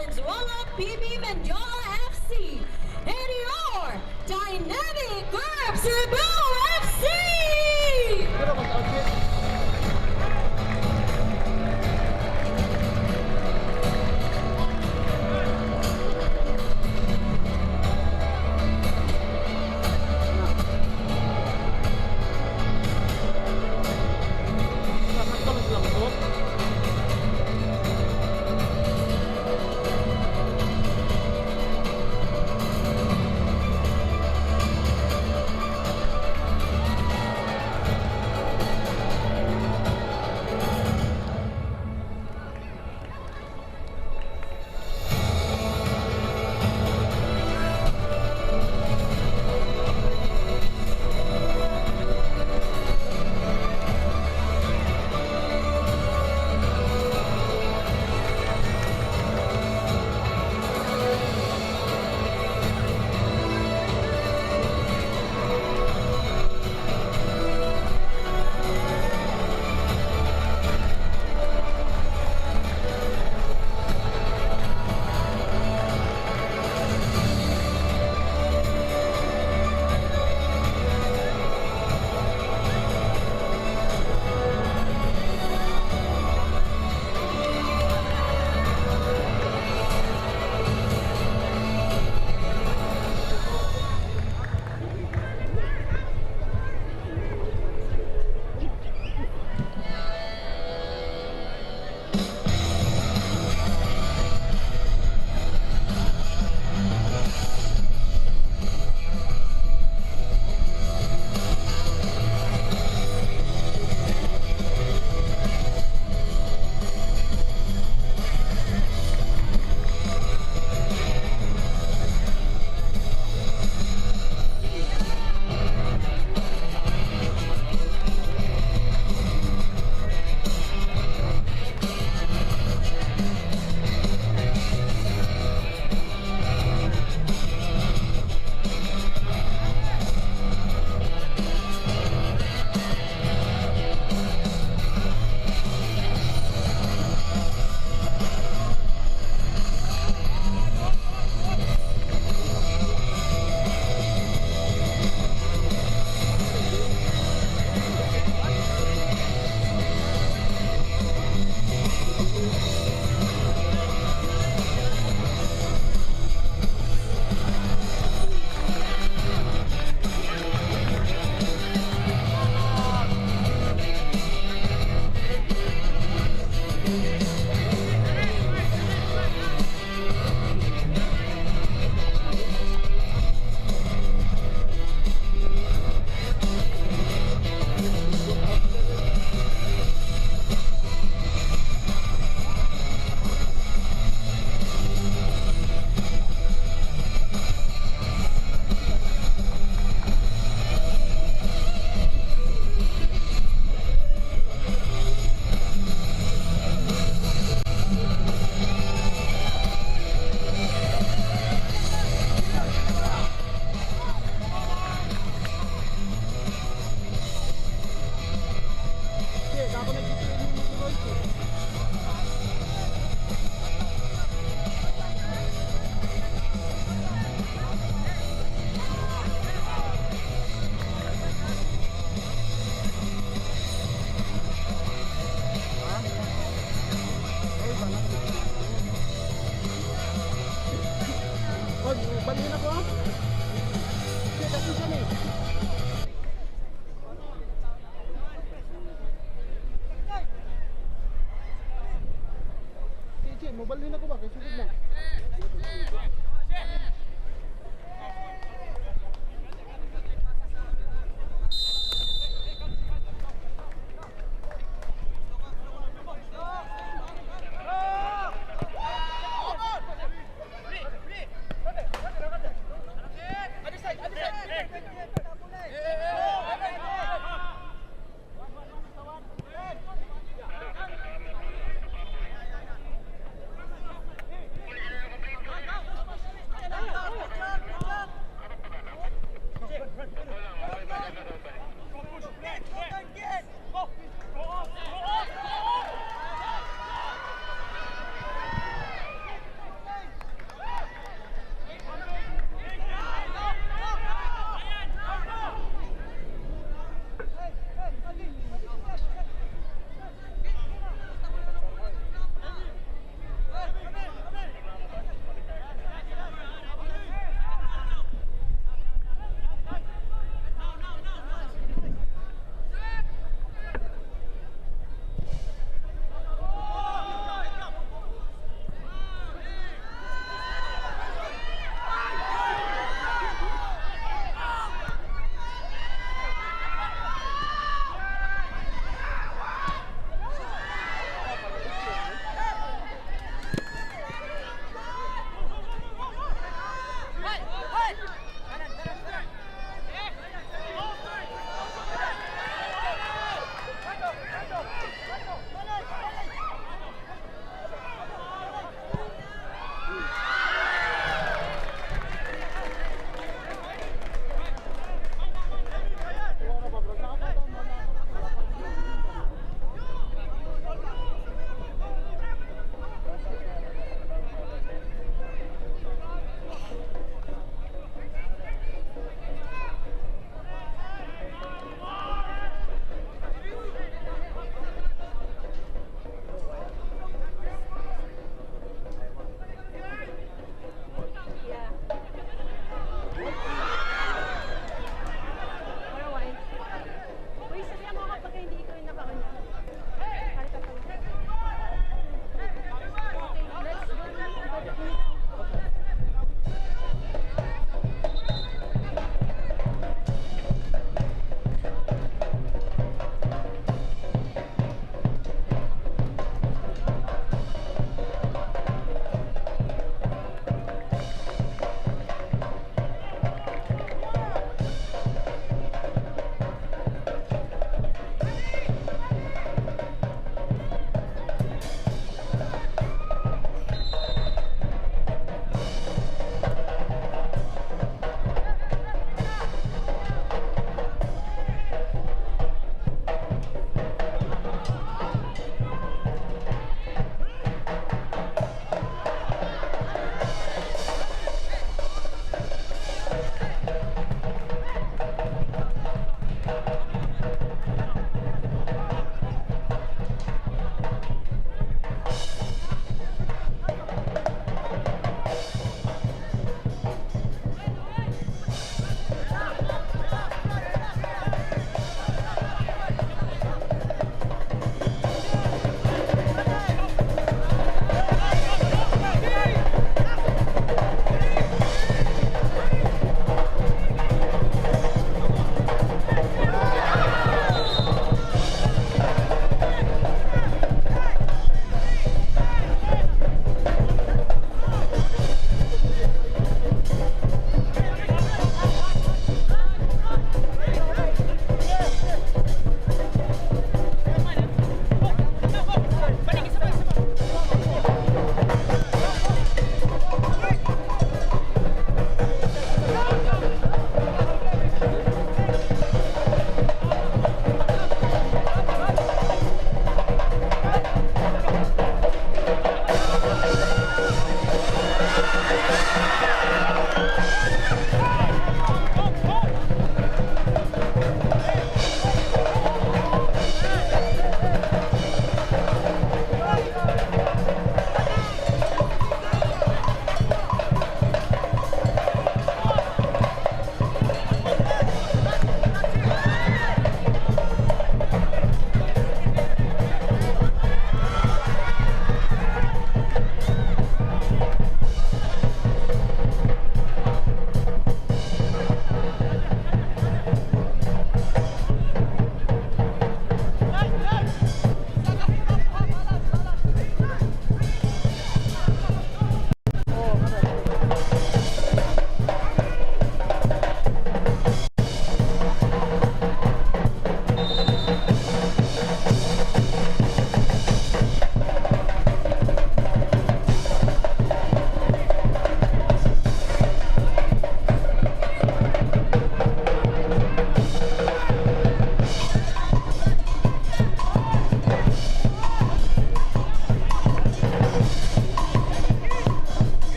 Valenzuela PB Mendiola FC and your dynamic group Cebu FC! Balhin ako ba? Kasi sugod na.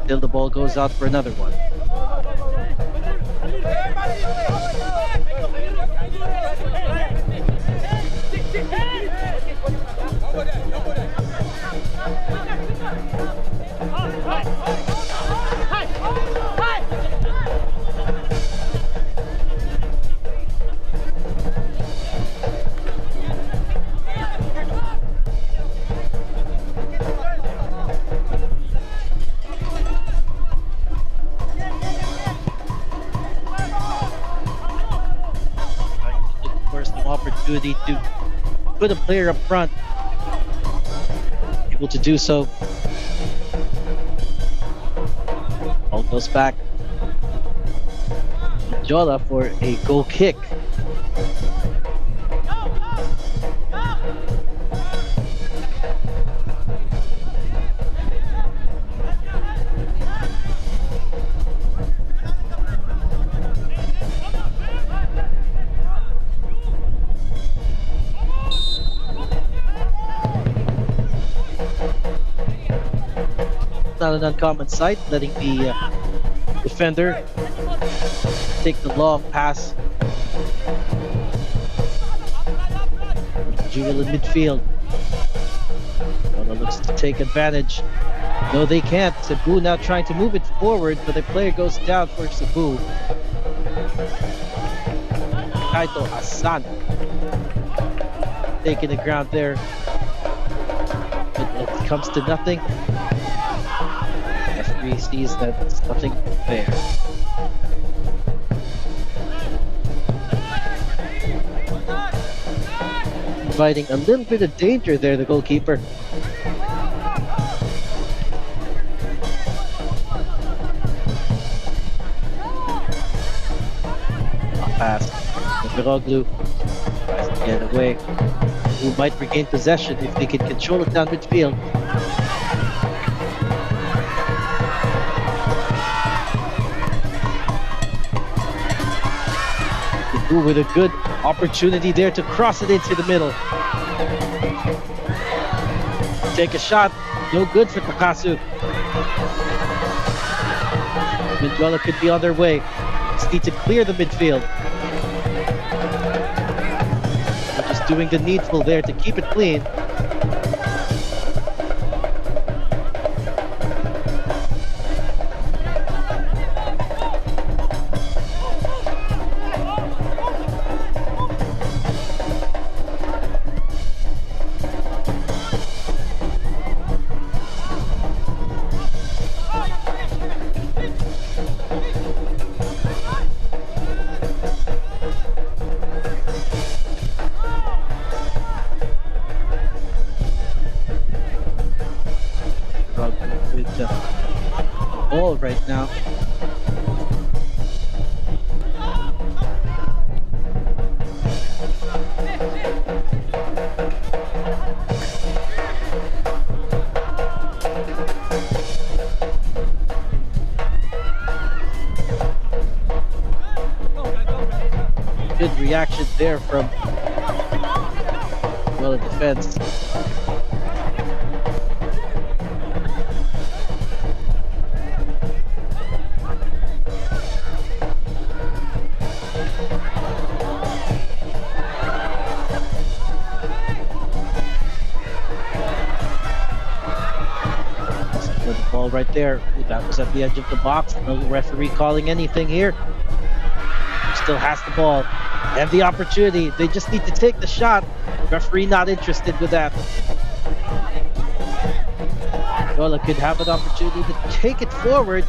Till the ball goes out for another one. Opportunity to put a player up front, able to do so. Ball goes back. Mendiola for a goal kick. Not an uncommon sight, letting the defender take the long pass. Jewel in midfield. Mendiola looks to take advantage. No, they can't. Cebu now trying to move it forward, but the player goes down for Cebu. Kaito Asan taking the ground there. But it comes to nothing. Referee sees that it's nothing there. Inviting a little bit of danger there, the goalkeeper. Pass. Viroglu tries to get away. Who might regain possession if they can control it down midfield. Cebu with a good opportunity there to cross it into the middle. Take a shot. No good for Takasu. Mendiola could be on their way. Just need to clear the midfield. They're just doing the needful there to keep it clean. With the ball right now. Good reaction there from the defense. Right there. That was at the edge of the box. No referee calling anything here. Still has the ball and the opportunity. They just need to take the shot. Referee not interested with that. Mendiola could have an opportunity to take it forward,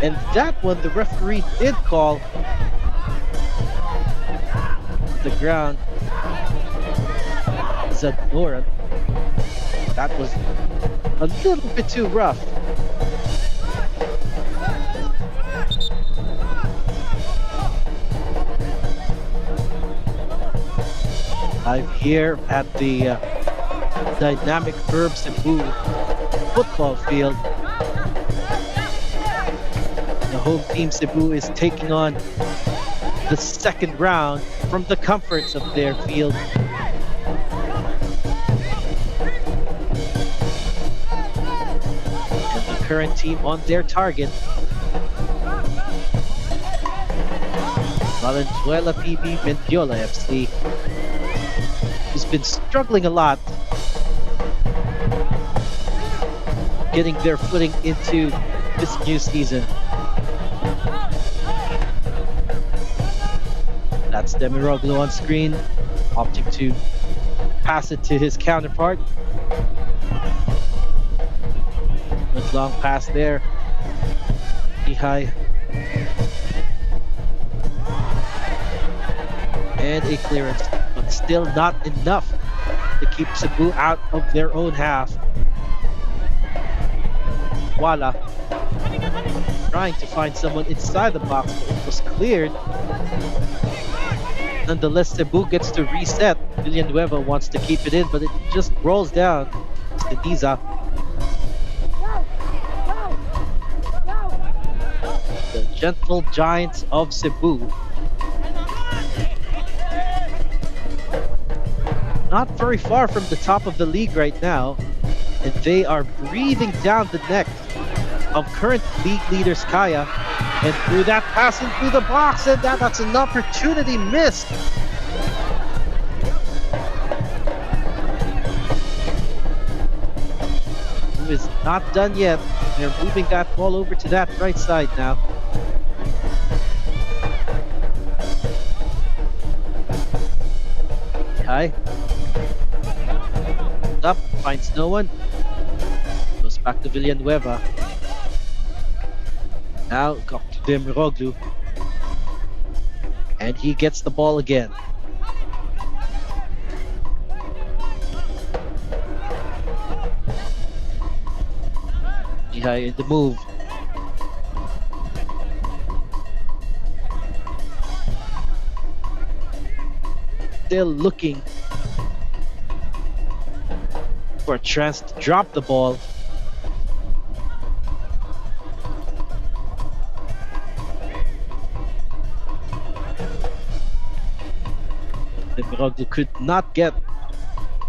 and that one the referee did call. The ground. Zadora. That was a little bit too rough. Live here at the dynamic Verb Cebu football field. The home team Cebu is taking on the second round from the comforts of their field. And the current team on their target. Valenzuela PB Mendiola FC, who's been struggling a lot getting their footing into this new season. That's Demiroglu on screen, opting to pass it to his counterpart. Good long pass there. Mihai. And a clearance, but still not enough to keep Cebu out of their own half. Wala trying to find someone inside the box, but it was cleared. Nonetheless, Cebu gets to reset. Villanueva wants to keep it in, but it just rolls down to Niza. The gentle giants of Cebu. Not very far from the top of the league right now, and they are breathing down the neck of current league leaders Kaya, and through that passing through the box, and that's an opportunity missed. Who is not done yet. They're moving that ball over to that right side now. High. Up, finds no one. Goes back to Villanueva. Now got to Demiroglu. And he gets the ball again. Mihai in the move. Still looking for a chance to drop the ball. Demiroglu could not get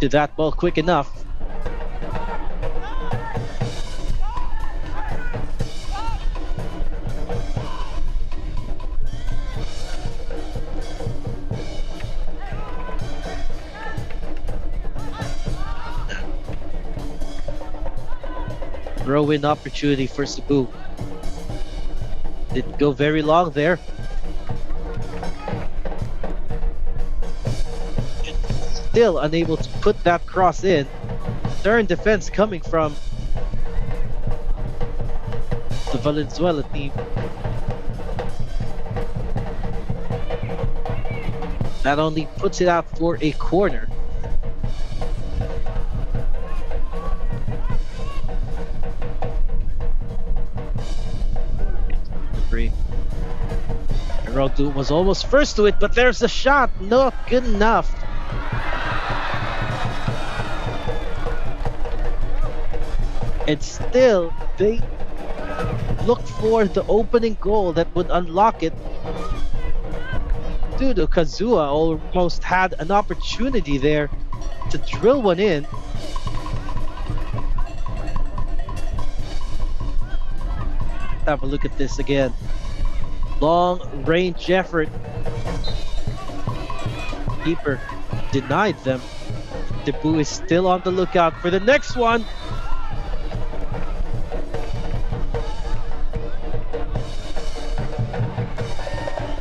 to that ball quick enough. Throw-in opportunity for Cebu. Didn't go very long there. Still unable to put that cross in. Turn defense coming from the Valenzuela team. That only puts it out for a corner. Demiroglu was almost first to it, but there's the shot. Not good enough. And still, they look for the opening goal that would unlock it. Dude, Kazua almost had an opportunity there to drill one in. Have a look at this again. Long range effort. Keeper denied them. Cebu is still on the lookout for the next one.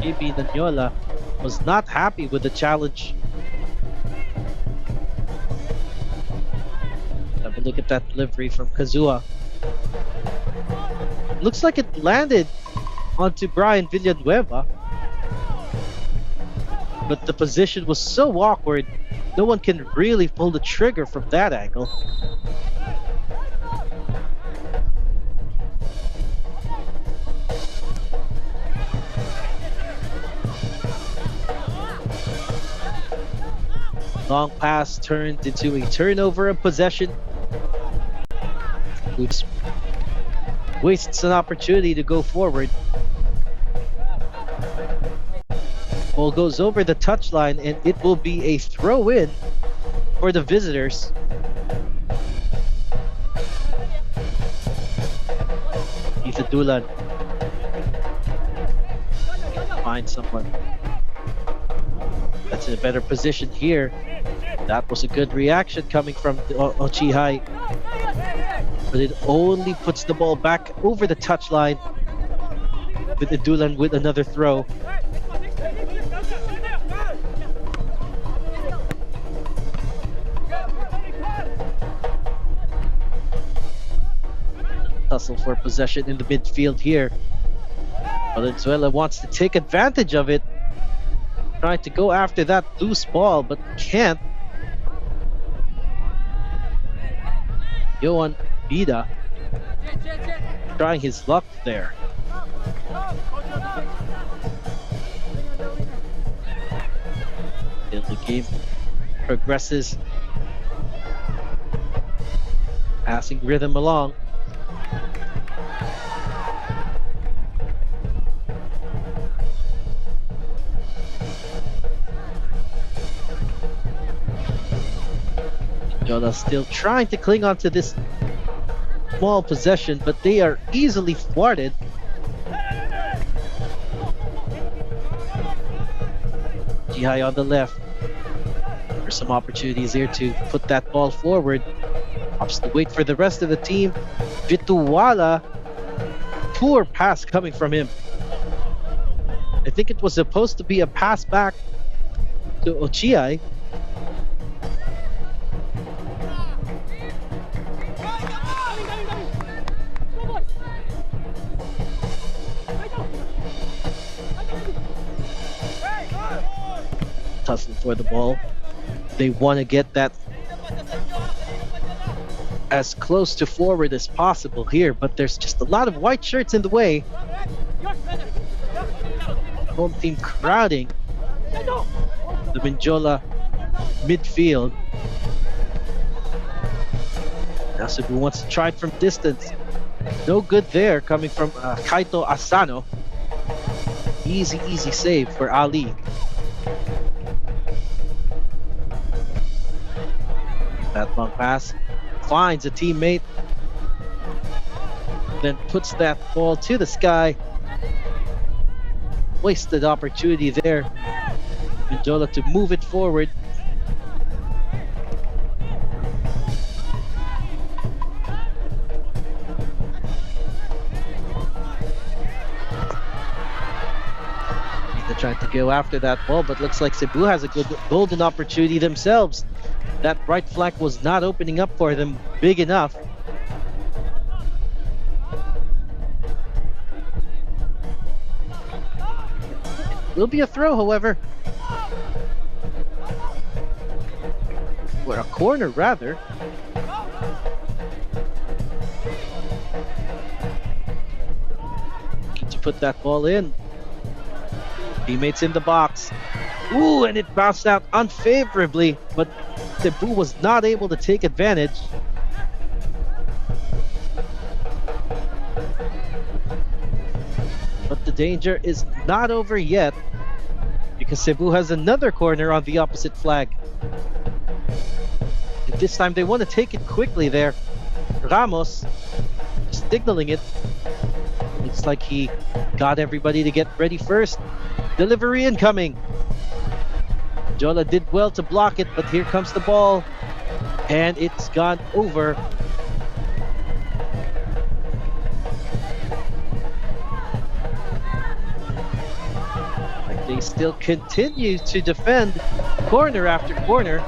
Maybe Mendiola was not happy with the challenge. Have a look at that delivery from Kazua. Looks like it landed onto Brian Villanueva, but the position was so awkward, no one can really pull the trigger from that angle. Long pass turned into a turnover of possession. Oops. Wastes an opportunity to go forward. Ball goes over the touchline, and it will be a throw-in for the visitors. to Dulan. Find someone that's in a better position here. That was a good reaction coming from Ochihai. But it only puts the ball back over the touchline with Dulan with another throw. Tussle for possession in the midfield here. Valenzuela wants to take advantage of it. Trying to go after that loose ball, but can't. Johan Bida trying his luck there. Still the game progresses. Passing rhythm along. Mendiola still trying to cling on to this small possession, but they are easily thwarted. Jihai on the left. There's some opportunities here to put that ball forward. Opts to wait for the rest of the team. Vituwala. Poor pass coming from him. I think it was supposed to be a pass back to Ochihai. Tussle for the ball. They want to get that as close to forward as possible here, but there's just a lot of white shirts in the way. Home team crowding the Mendiola midfield. Now Cebu wants to try it from distance. No good there coming from Kaito Asano. Easy save for Ali. That long pass finds a teammate, then puts that ball to the sky. Wasted opportunity there. Mendiola to move it forward. They're trying to go after that ball, but looks like Cebu has a good golden opportunity themselves. That right flank was not opening up for them big enough. Will be a throw, however. Or a corner, rather. Need to put that ball in. Teammates in the box. Ooh, and it bounced out unfavorably, but Cebu was not able to take advantage. But the danger is not over yet, because Cebu has another corner on the opposite flag. And this time they want to take it quickly there. Ramos signaling it. Looks like he got everybody to get ready first. Delivery incoming. Jola did well to block it, but here comes the ball, and it's gone over. Like they still continue to defend corner after corner.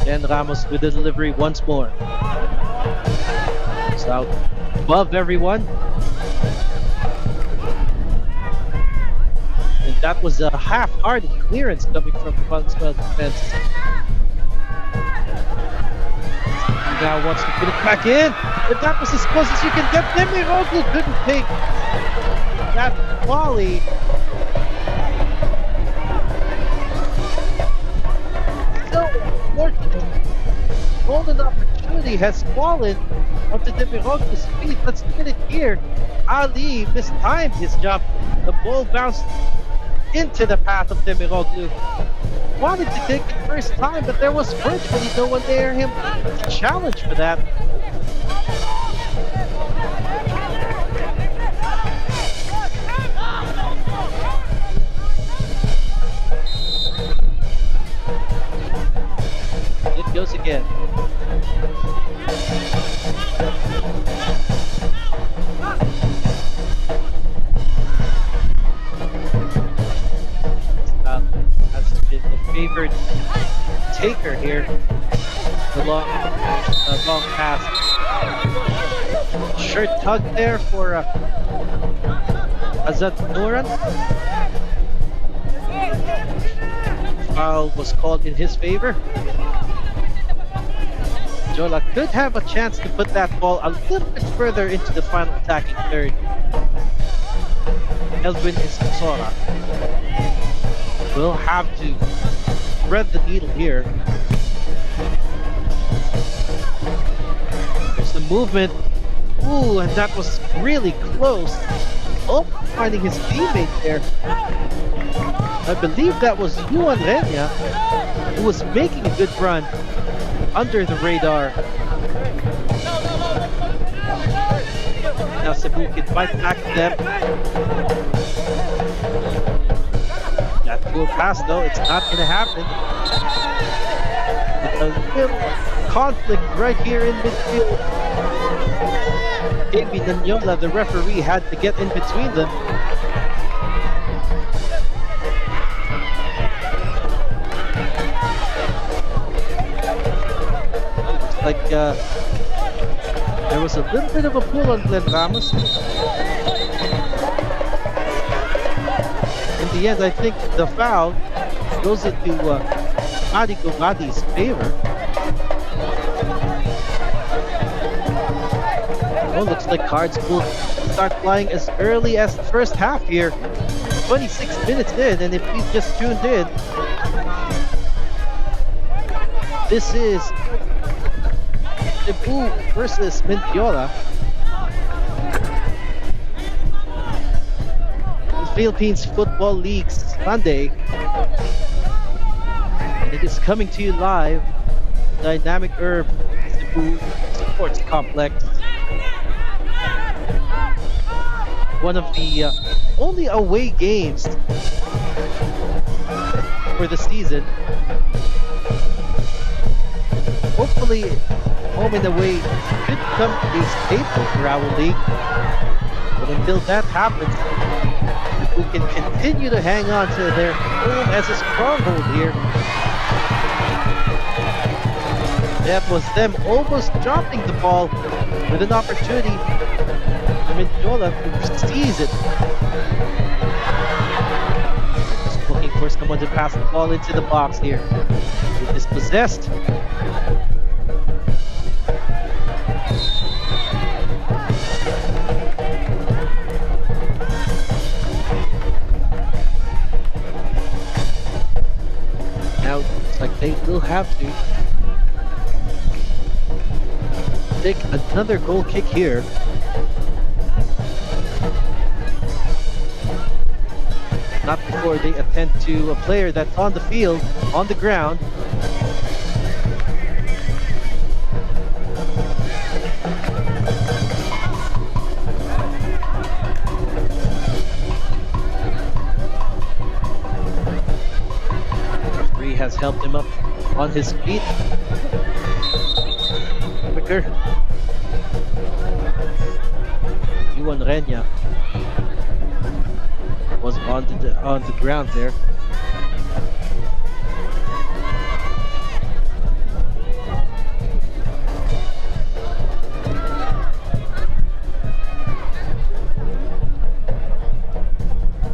And Ramos with the delivery once more. It's out above everyone. And that was a half-hearted clearance coming from the Valenzuela defense. He now wants to put it back in. But that was as close as you can get. Demiroglou couldn't take that volley. Golden opportunity has fallen onto Demiroglou's feet. Let's look at it here. Ali mistimed his jump. The ball bounced into the path of Demiroglu. Wanted to take it first time, but there was virtually no one near him to challenge for that. It goes again. Has been the favored taker here. The long pass. Shirt tug there for Azad Nuran. Foul was called in his favor. Mendiola could have a chance to put that ball a little bit further into the final attacking third. Elvin Isasora will have to thread the needle here. There's the movement. Ooh, and that was really close. Oh, finding his teammate there. I believe that was Juan Renya, who was making a good run under the radar. Now Cebu can fight back to them. That cool pass though, it's not gonna happen. It's a little conflict right here in midfield. Maybe Mendiola, the referee, had to get in between them. Like there was a little bit of a pull on Glenn Ramos. In the end, I think the foul goes into Adi Gumadi's favor. Oh, looks like cards will start flying as early as the first half here. 26 minutes in, and if you just tuned in, this is Cebu versus Mendiola. The Philippines Football League Sunday. And it is coming to you live. Dynamic Herb Cebu Sports Complex. One of the only away games for the season. Hopefully, home and away could become a staple for our league. But until that happens, we can continue to hang on to their home as a stronghold here. That was them almost dropping the ball with an opportunity for Mendiola to seize it. Just looking for someone to pass the ball into the box here. It is possessed. Now, it's like they will have to take another goal kick here. Not before they attend to a player that's on the field, on the ground. Referee has helped him up on his feet. Quicker. Juan Renya was on the ground there.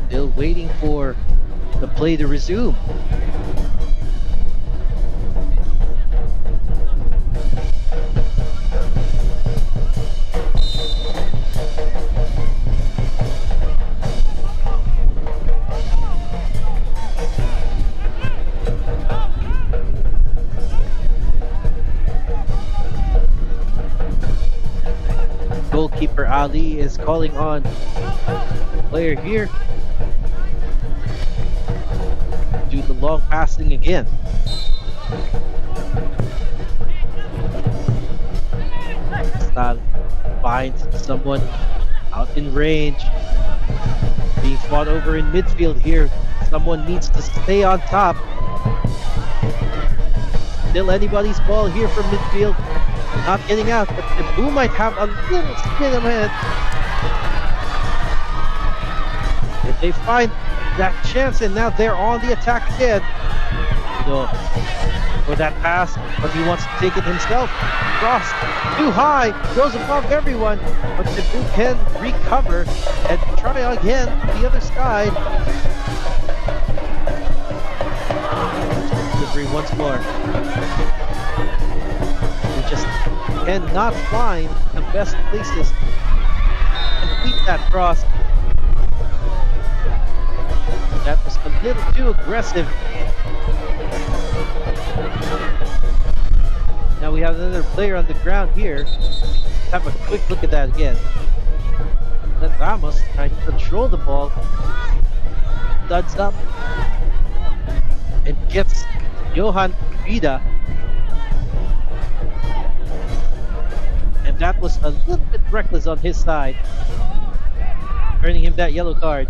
Still waiting for the play to resume. Goalkeeper Ali is calling on the player here. Do the long passing again. Stal finds someone out in range. Being fought over in midfield here. Someone needs to stay on top. Still anybody's ball here from midfield. Not getting out, but Cebu might have a little spin ahead. If they find that chance, and now they're on the attack again. For that pass, but he wants to take it himself. Cross too high, goes above everyone, but Cebu can recover and try again on the other side. Delivery once more. We just cannot find the best places to complete that cross. That was a little too aggressive. Now we have another player on the ground here. Let's have a quick look at that again. Let Ramos trying to control the ball. Studs up. And gets Johan Vida. And that was a little bit reckless on his side. Earning him that yellow card.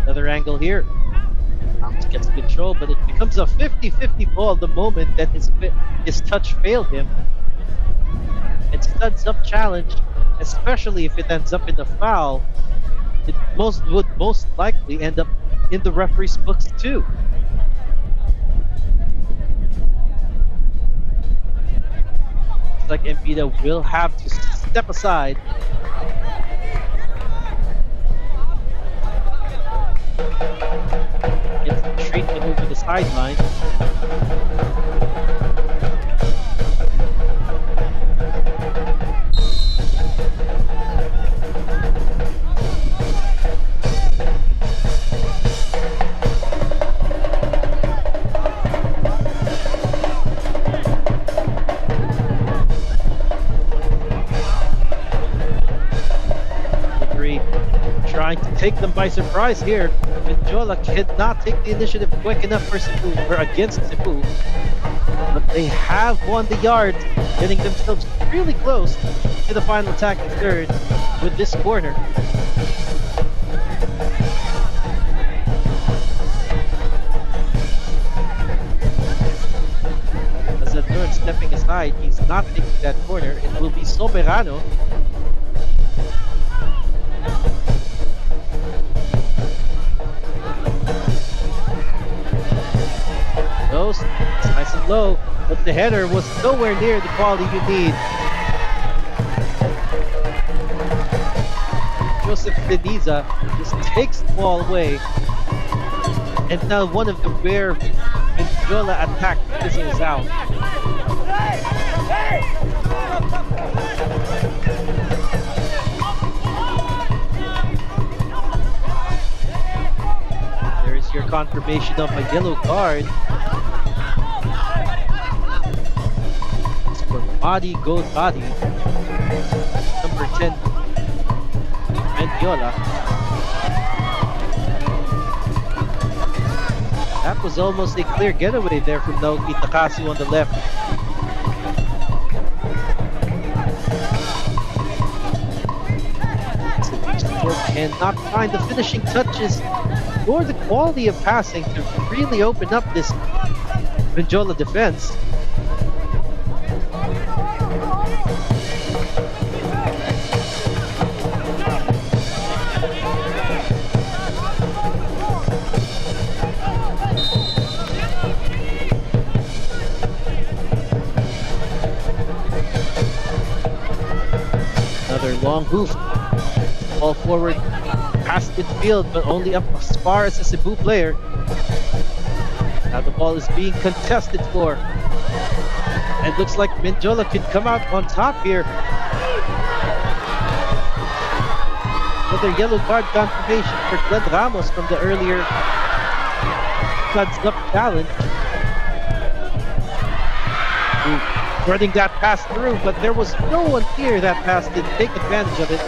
Another angle here. Ramos gets control, but it becomes a 50-50 ball the moment that his touch failed him. And Studs up challenge, especially if it ends up in a foul, it would most likely end up in the referee's books too. Looks like Mbida will have to step aside. Gets the treatment over the sideline. Trying to take them by surprise here. Mendiola cannot take the initiative quick enough for Cebu, or against Cebu. But they have won the yard, getting themselves really close to the final attack in third with this corner. As Adnur stepping aside, he's not taking that corner. It will be Soberano. It's nice and low, but the header was nowhere near the quality you need. Joseph Beniza just takes the ball away, and now one of the rare Mendiola attack fizzles out. There is your confirmation of a yellow card. Body goes body. Number 10, Mendiola. That was almost a clear getaway there from Naoki Takasu on the left. Cannot find the finishing touches or the quality of passing to really open up this Mendiola defense. Another long hoof. Ball forward, past midfield, but only up as far as the Cebu player. Now the ball is being contested for. And looks like Mendiola can come out on top here. Another yellow card confirmation for Glenn Ramos from the earlier Studs Up challenge. Cebu running that pass through, but there was no one near that pass to take advantage of it.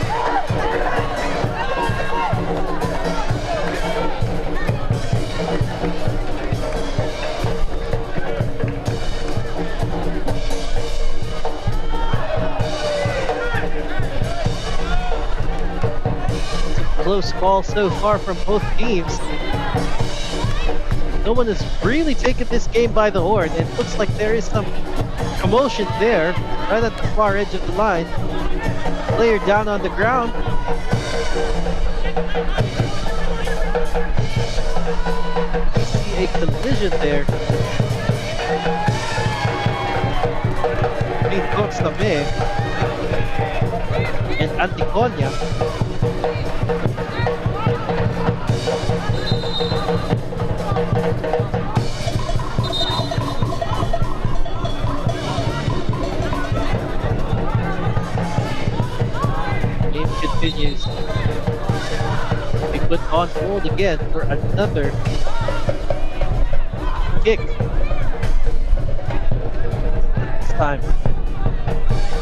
Close call so far from both teams. No one has really taken this game by the horn. It looks like there is some commotion there, right at the far edge of the line. Player down on the ground. We see a collision there between Coxtame and Anticonia. Continues. We put on hold again for another kick. This time,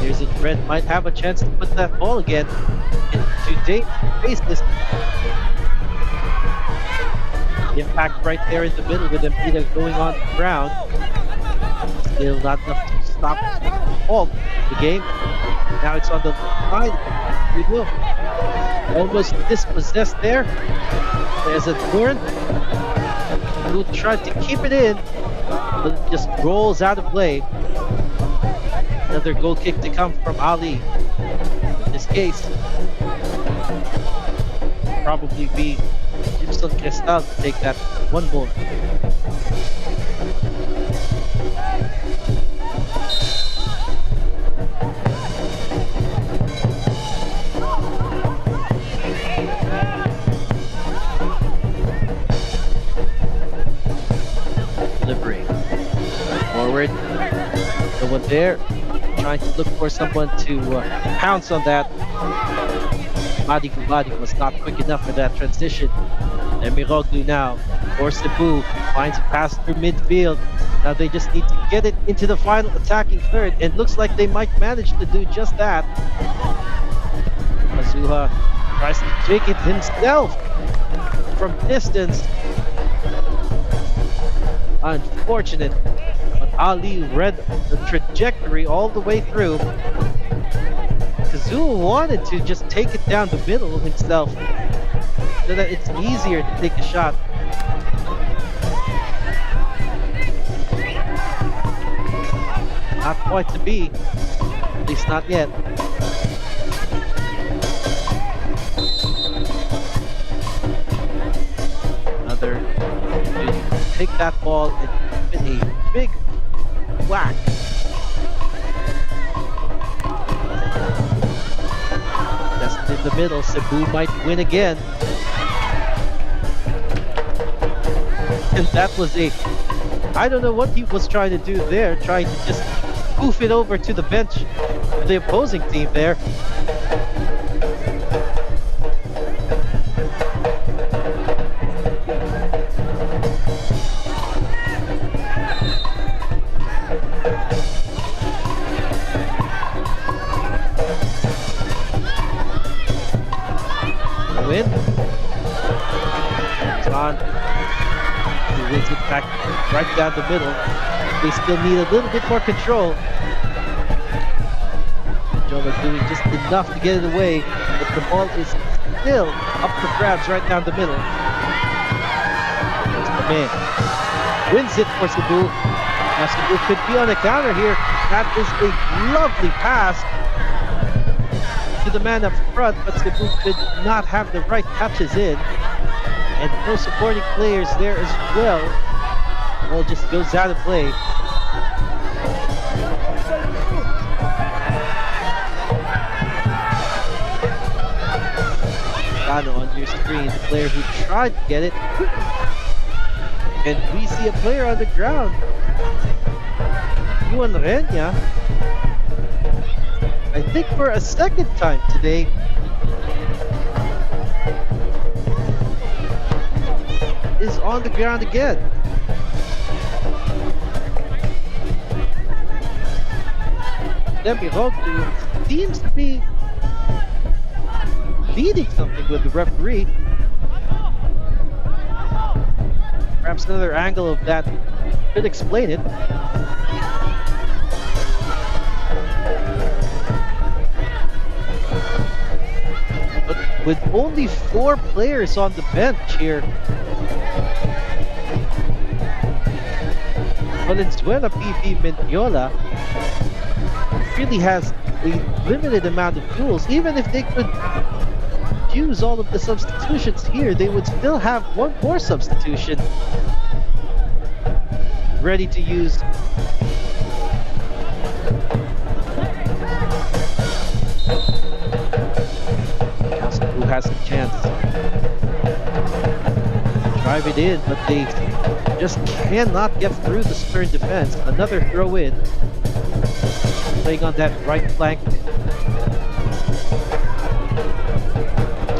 Here's in red might have a chance to put that ball again into Dave's bases. The impact right there in the middle with Empita going on the ground. Still not enough to stop all the game. Now it's on the line. We will. Almost dispossessed there. There's a Duran who tried to keep it in, but it just rolls out of play. Another goal kick to come from Ali. In this case, probably be Gibson Cristal to take that one more. Delivery. Forward. No one there. Trying to look for someone to pounce on that. Madi was not quick enough for that transition. And Miroglu now, for Cebu, finds a pass through midfield. Now they just need to get it into the final attacking third, and looks like they might manage to do just that. Azuha tries to take it himself from distance. Unfortunate, but Ali read the trajectory all the way through. Kazuo wanted to just take it down the middle himself so that it's easier to take a shot. Not quite to be, at least not yet. Another take that ball and give it a big whack. Just in the middle, Cebu might win again. And that was I don't know what he was trying to do there, trying to just poof it over to the bench of the opposing team there. Win. It's on. He wins it back right down the middle. They still need a little bit more control. Mendiola doing just enough to get it away, but the ball is still up for grabs right down the middle. That's the man. Wins it for Cebu. Now Cebu could be on a counter here. That is a lovely pass to the man up front, but Cebu could not have the right touches in. And no supporting players there as well. Ball just goes out of play. Gano on your screen, the player who tried to get it. And we see a player on the ground. Yuan Renya, I think for a second time today, is on the ground again. Demiroglu seems to be leading something with the referee. Perhaps another angle of that could explain it. But with only 4 players on the bench here, Valenzuela PB Mendiola really has a limited amount of tools. Even if they could use all of the substitutions here, they would still have one more substitution ready to use. Who has a chance to drive it in, but they just cannot get through the Stern defense. Another throw in, playing on that right flank.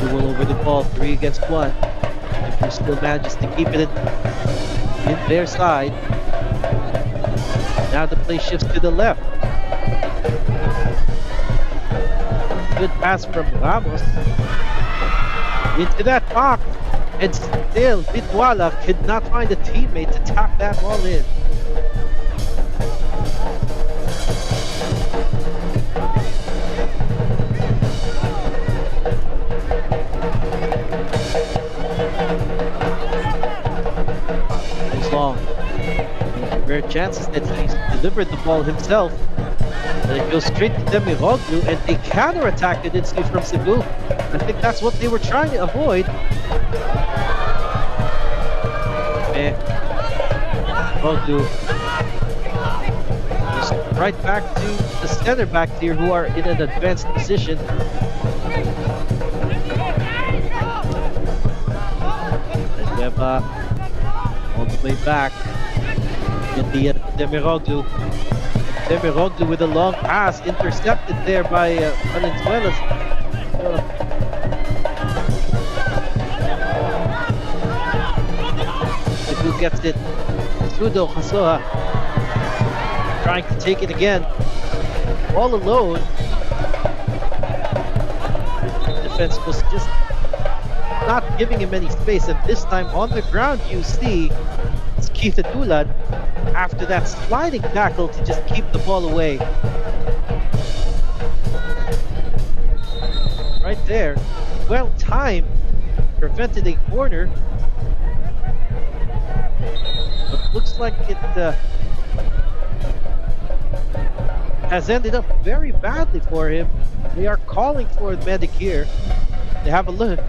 Duel over the ball, 3 against 1. Cebu still manages to keep it in their side. Now the play shifts to the left. Good pass from Ramos into that box, and still Mendiola could not find a teammate to tap that ball in. It's long. Rare chances that he's delivered the ball himself. And it goes straight to Demiroglu, and they counter-attacked it instantly from Cebu. I think that's what they were trying to avoid. Demiroglu just right back to the center back here, who are in an advanced position. And Weba all the way back. In the Demiroglu. Demiroglu with a long pass, intercepted there by Valenzuela. Who gets it? Sudo Hasoha trying to take it again. All alone. Defense was just not giving him any space, and this time on the ground you see it's Keith Adulan after that sliding tackle to just keep the ball away. Right there, well timed, prevented a corner. But looks like it has ended up very badly for him. They are calling for a medic here. They have a look.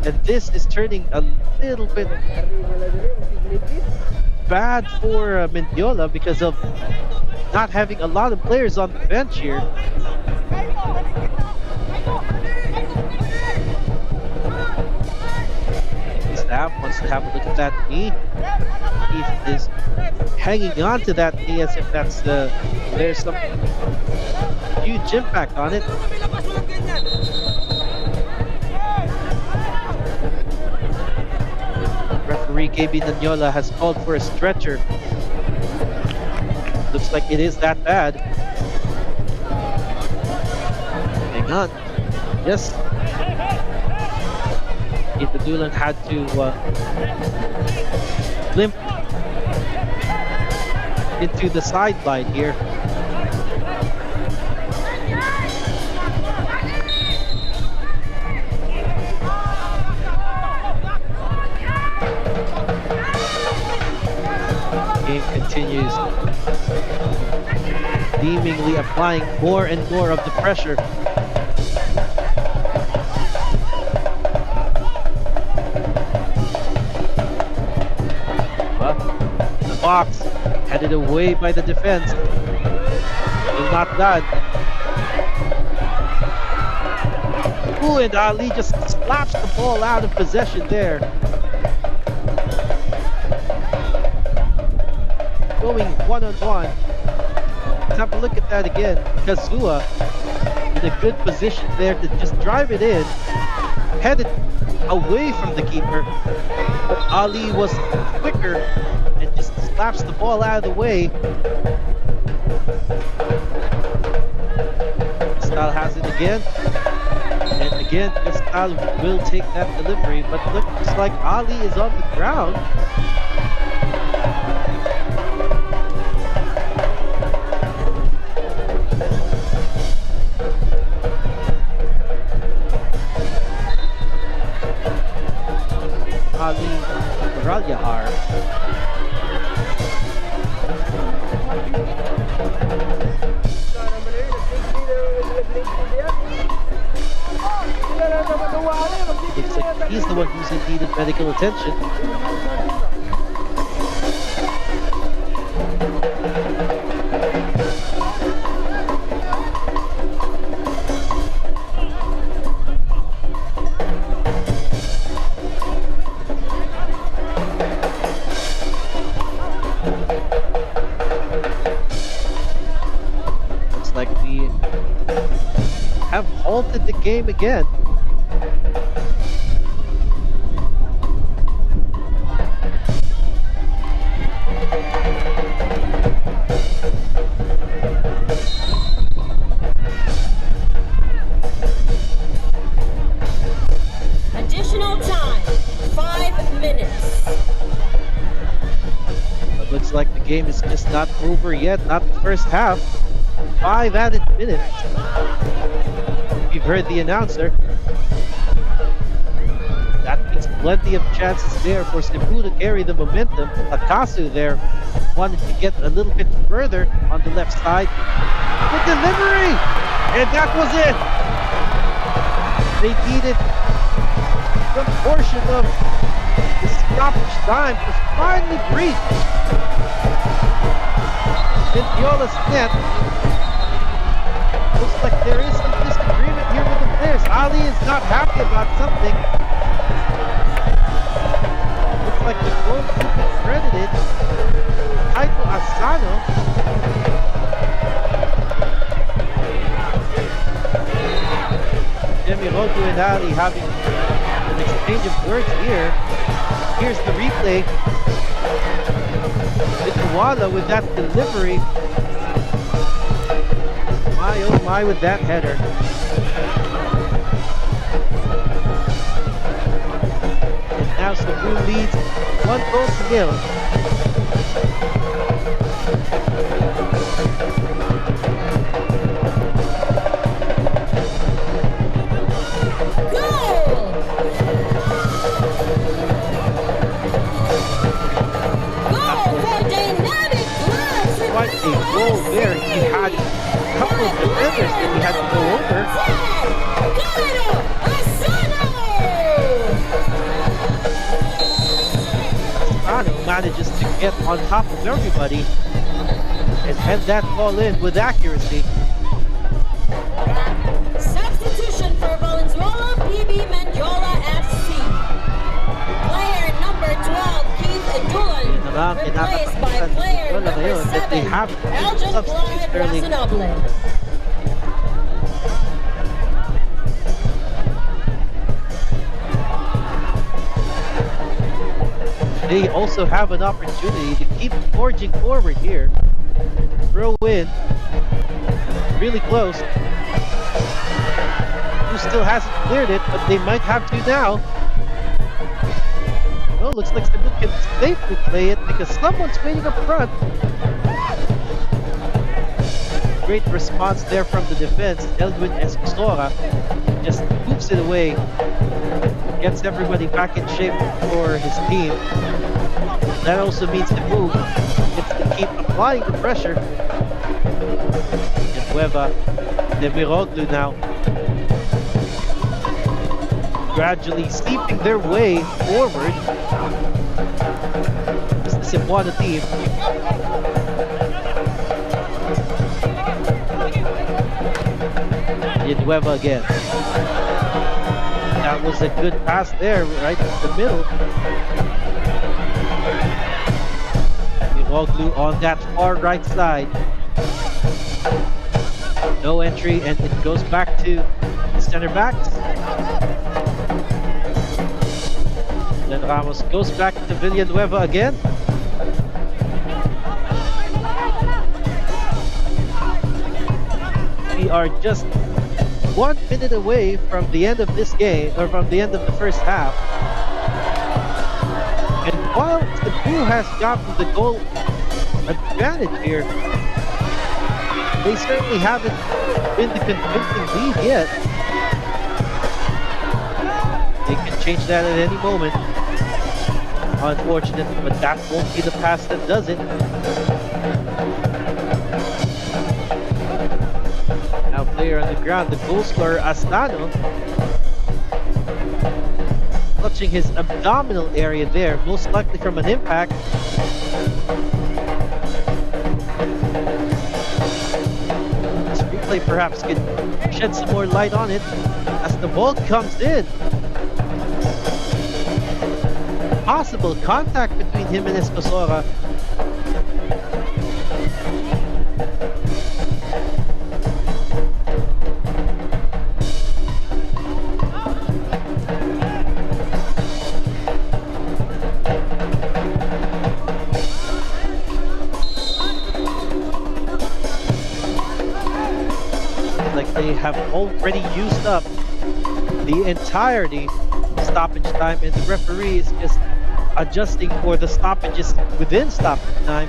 And this is turning a little bit bad for Mendiola because of not having a lot of players on the bench here. Staff wants to have a look at that knee. He is hanging on to that knee as if that's there's some huge impact on it. Referee KB Mendiola has called for a stretcher. Looks like it is that bad. Hang on. Yes. Ita Dulan had to limp into the sideline here. Game continues, seemingly applying more and more of the pressure. Well, the box headed away by the defense. Still not done. Ooh, and Ali just slaps the ball out of possession there. Going one-on-one. Let's have a look at that again. Kazua in a good position there to just drive it in. Headed away from the keeper. But Ali was quicker and just slaps the ball out of the way. again. And again, Pascal will take that delivery, but looks like Ali is on the ground. Ali Ralyahar. Looks like he's the one who's in need of medical attention. Looks like we have halted the game again. Additional time, 5 minutes. It looks like the game is just not over yet, not the first half. 5 added minutes. You've heard the announcer. That means plenty of chances there for Cebu to carry the momentum. Akasu there wanted to get a little bit further on the left side. The delivery! And that was it! They needed some portion of the stoppage time to finally breach Mendiola's net. Looks like there is some disagreement here with the players. Ali is not happy about something. Looks like the goal could be credited Kaito Asano. Demiroto and Ali having an exchange of words here. Here's the replay. Mendiola with that delivery. My oh my with that header. And now Cebu leads 1-0. What a goal there. He had a couple of defenders that he had to go over. Asano manages to get on top of everybody and head that ball in with accuracy. Substitution for Valenzuela, PB Mendiola FC. Player number 12, Keith Dulan, replaced by player number 7, Elgin Clyde Rasanoble. They also have an opportunity to keep forging forward here. Throw in. Really close. Who still hasn't cleared it, but they might have to now. Well, looks like Cebu can safely play it because someone's waiting up front. Great response there from the defense. Elwin Escosora just moves it away. Gets everybody back in shape for his team. That also means Cebu gets to keep applying the pressure. And Cueva, Demirodu now gradually seeping their way forward. This is the Cebuana team. Cueva again. That was a good pass there, right in the middle. Miroglu on that far right side. No entry, and it goes back to the center backs. Then Ramos goes back to Villanueva again. We are just 1 minute away from the end of this game, or from the end of the first half. And while Cebu has gotten the goal advantage here, they certainly haven't been the convincing lead yet. They can change that at any moment. Unfortunate, but that won't be the pass that does it. Now player on the ground, the goal scorer Astano, touching his abdominal area there, most likely from an impact. This replay perhaps could shed some more light on it as the ball comes in. Possible contact between him and Esposora. Like they have already used up the entirety of stoppage time, and the referee is just adjusting for the stoppages within stoppage time.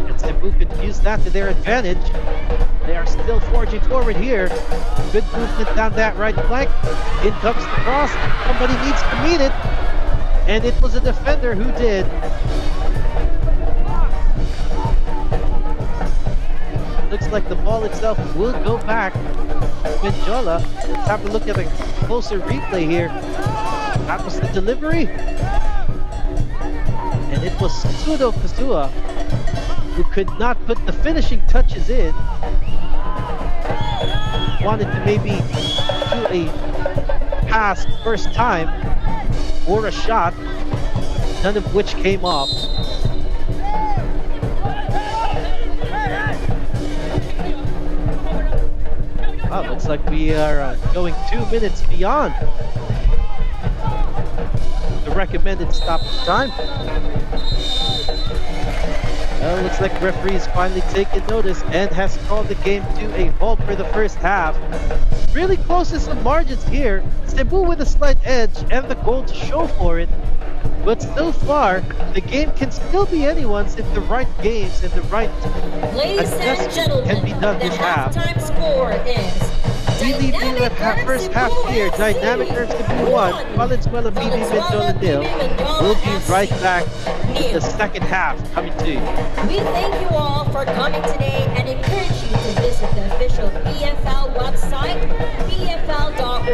And Cebu could use that to their advantage. They are still forging forward here. Good movement down that right flank. In comes the cross. Somebody needs to meet it. And it was a defender who did. Looks like the ball itself will go back to Mendiola. Let's have a look at a closer replay here. That was the delivery. And it was Sudo Kazua who could not put the finishing touches in. Wanted to maybe do a pass first time or a shot, none of which came off. Oh, looks like we are going 2 minutes beyond the recommended stoppage time. Well, looks like referee's finally taken notice and has called the game to a halt for the first half. Really close to some margins here. Cebu with a slight edge and the goal to show for it. But so far, the game can still be anyone's if the right games and the right Ladies and gentlemen, can be done the this half. halftime score is We lead you at first half here. Dynamic Earth Cebu 1, Valenzuela PB Mendiola 0. We'll be right back in the second half coming to you. We thank you all for coming today and encourage you to visit the official PFL website, pfl.org.ph,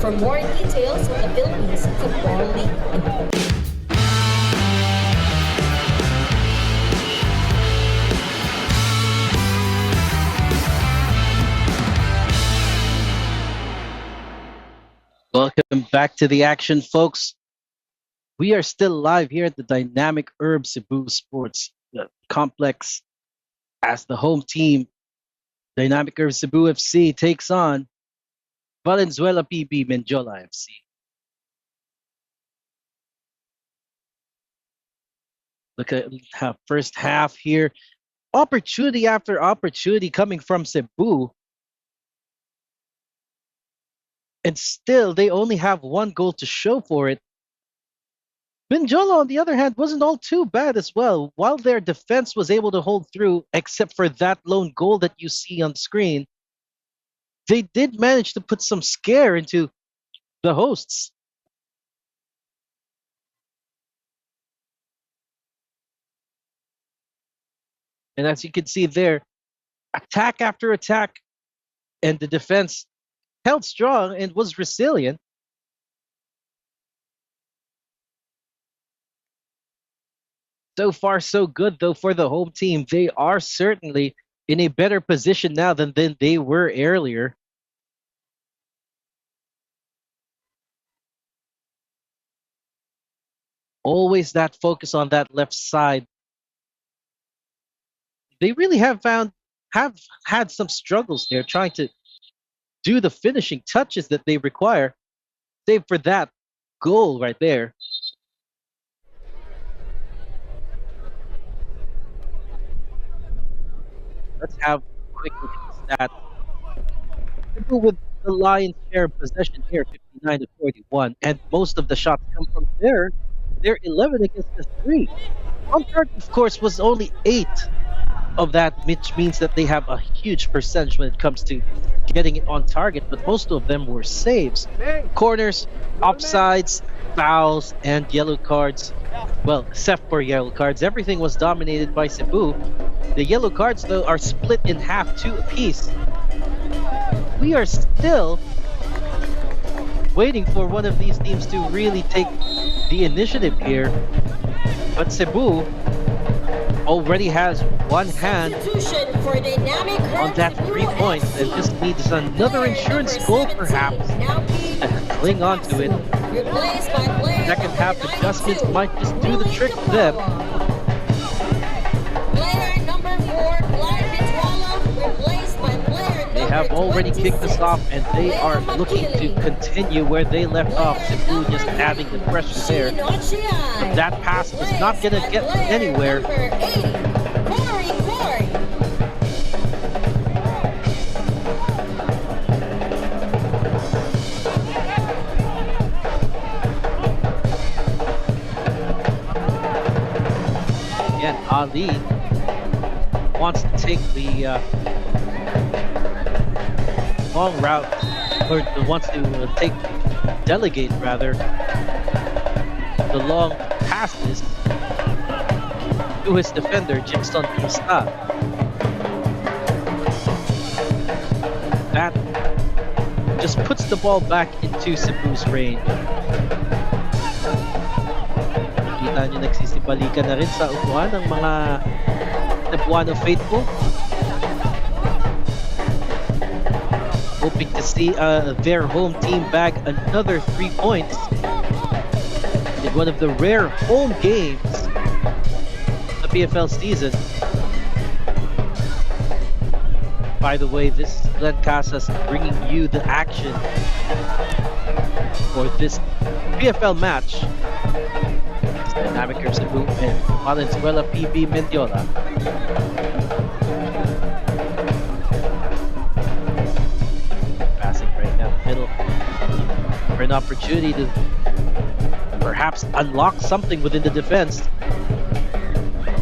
for more details on the Philippines Football League. Welcome back to the action, folks. We are still live here at the Dynamic Herb Cebu Sports Complex as the home team, Dynamic Herb Cebu FC, takes on Valenzuela PB Mendiola FC. Look at the first half here. Opportunity after opportunity coming from Cebu. And still, they only have one goal to show for it. Mendiola, on the other hand, wasn't all too bad as well. While their defense was able to hold through, except for that lone goal that you see on screen, they did manage to put some scare into the hosts. And as you can see there, attack after attack, and the defense held strong and was resilient. So far, so good, though, for the home team. They are certainly in a better position now than they were earlier. Always that focus on that left side. They really have had some struggles there trying to do the finishing touches that they require, save for that goal right there. Let's have a quick look at the that Cebu with the lion's share of possession here, 59 to 41, and most of the shots come from there. They're 11 against the 3. On target, of course, was only 8 of that, which means that they have a huge percentage when it comes to getting it on target, but most of them were saves. Corners, offsides, fouls, and yellow cards. Well, except for yellow cards, everything was dominated by Cebu. The yellow cards, though, are split in half, 2 apiece. We are still waiting for one of these teams to really take the initiative here. But Cebu already has one hand on that 3 points and just needs another insurance goal perhaps to cling on to it. Second half adjustments might just do the trick for them. They have already kicked us off and they are looking to continue where they left off. Cebu just adding the pressure there. But that pass is not going to get anywhere. Again, Ali wants to take the long route, or wants to delegate rather, the long passes to his defender, Jimson Costa. That just puts the ball back into Cebu's range. Kita nyo nagsisibalikan na rin sa upuan ng mga Cebuano faithful. Hoping to see their home team bag another 3 points in one of the rare home games of the PFL season. By the way, this is Glenn Casas bringing you the action for this PFL match. It's Dynamic Cebu and Valenzuela PB Mendiola. For an opportunity to perhaps unlock something within the defense.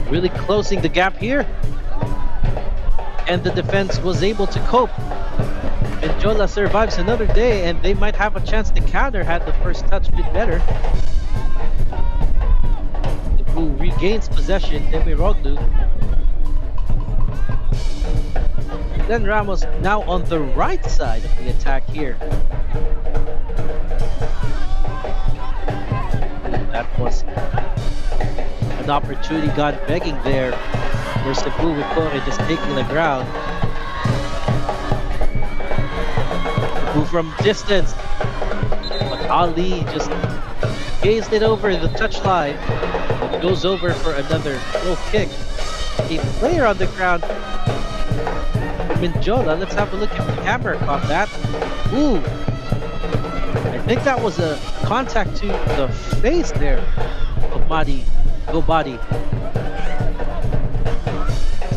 Really closing the gap here. And the defense was able to cope. Mendiola survives another day and they might have a chance to counter had the first touch been better. Cebu regains possession, Demiroglu. Then Ramos now on the right side of the attack here. That was an opportunity gone begging there for Cebu with Kore just taking the ground. Cebu from distance. But Ali just gazed it over the touchline. It goes over for another low kick. A player on the ground. Mendiola, let's have a look if the camera caught that. Ooh! I think that was a contact to the face there of Gobadi.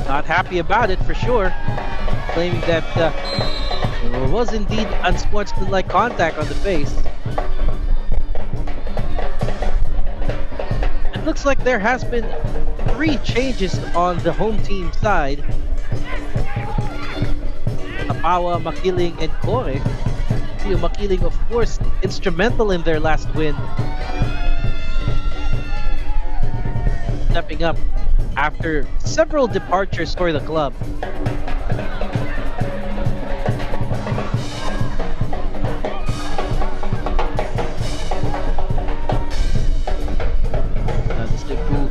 Not happy about it for sure. Claiming that there was indeed unsportsmanlike contact on the face. It looks like there has been 3 changes on the home team side. Apawa, Makiling, and Kore. Makiling, of course, instrumental in their last win. Stepping up after several departures for the club. The Cebu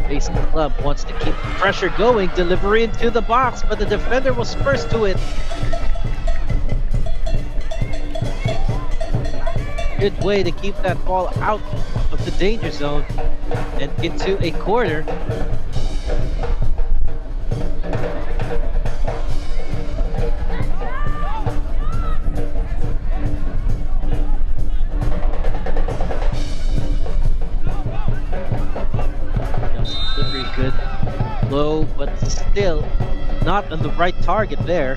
base club wants to keep the pressure going, delivery into the box, but the defender was first to it. Good way to keep that ball out of the danger zone and into a corner. Delivery good. Low go, but still not on the right target there.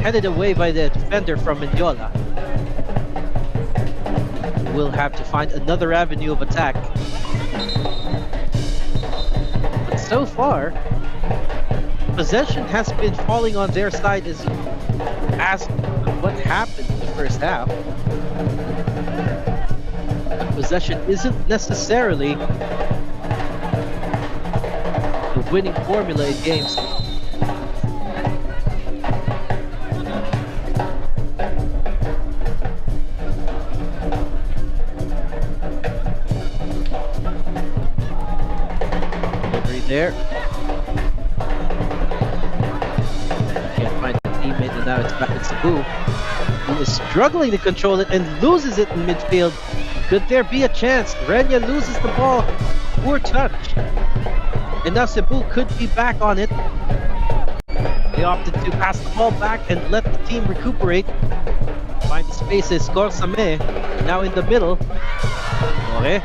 Headed away by the defender from Mendiola. We'll have to find another avenue of attack. But so far, possession has been falling on their side as what happened in the first half. Possession isn't necessarily the winning formula in games. Delivery there. Can't find a teammate, and now it's back at Cebu, who is struggling to control it and loses it in midfield. Could there be a chance? Renya loses the ball. Poor touch. And now Cebu could be back on it. They opted to pass the ball back and let the team recuperate. Find the spaces. Corsame now in the middle. Ore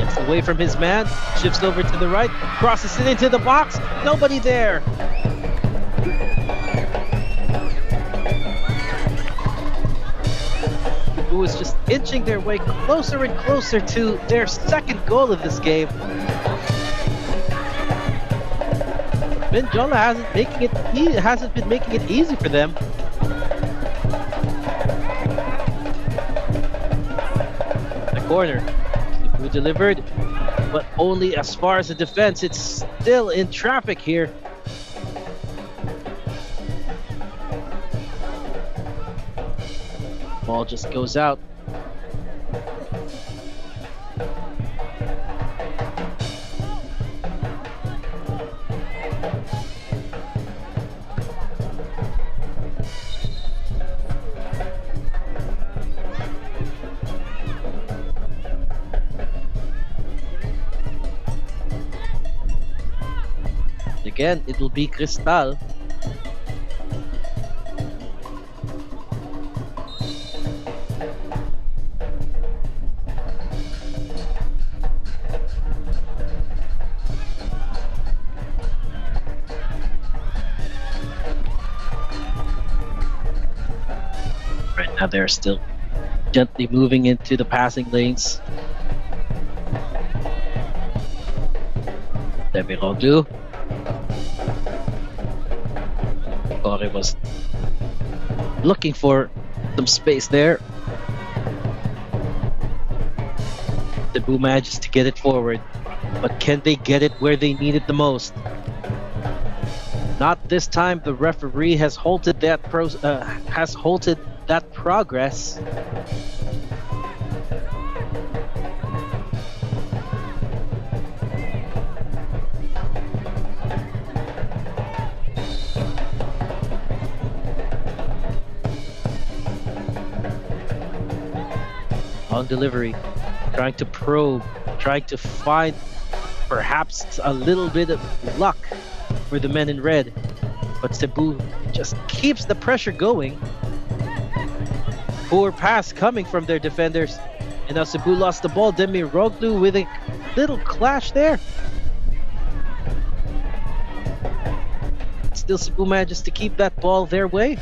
gets away from his man. Shifts over to the right. Crosses it into the box. Nobody there. Who is just inching their way closer and closer to their second goal of this game. Mendiola hasn't been making it easy for them. The corner, Cebu delivered, but only as far as the defense. It's still in traffic here. Ball just goes out. Again, it will be Cristal. Right now they're still gently moving into the passing lanes. Demirodu. Ore was looking for some space there. Cebu manages to get it forward, but can they get it where they need it the most? Not this time. The referee has halted that progress. On delivery, trying to probe, trying to find perhaps a little bit of luck for the men in red, but Cebu just keeps the pressure going. Poor pass coming from their defenders, and now Cebu lost the ball. Demirodu with a little clash there. Still, Cebu manages to keep that ball their way.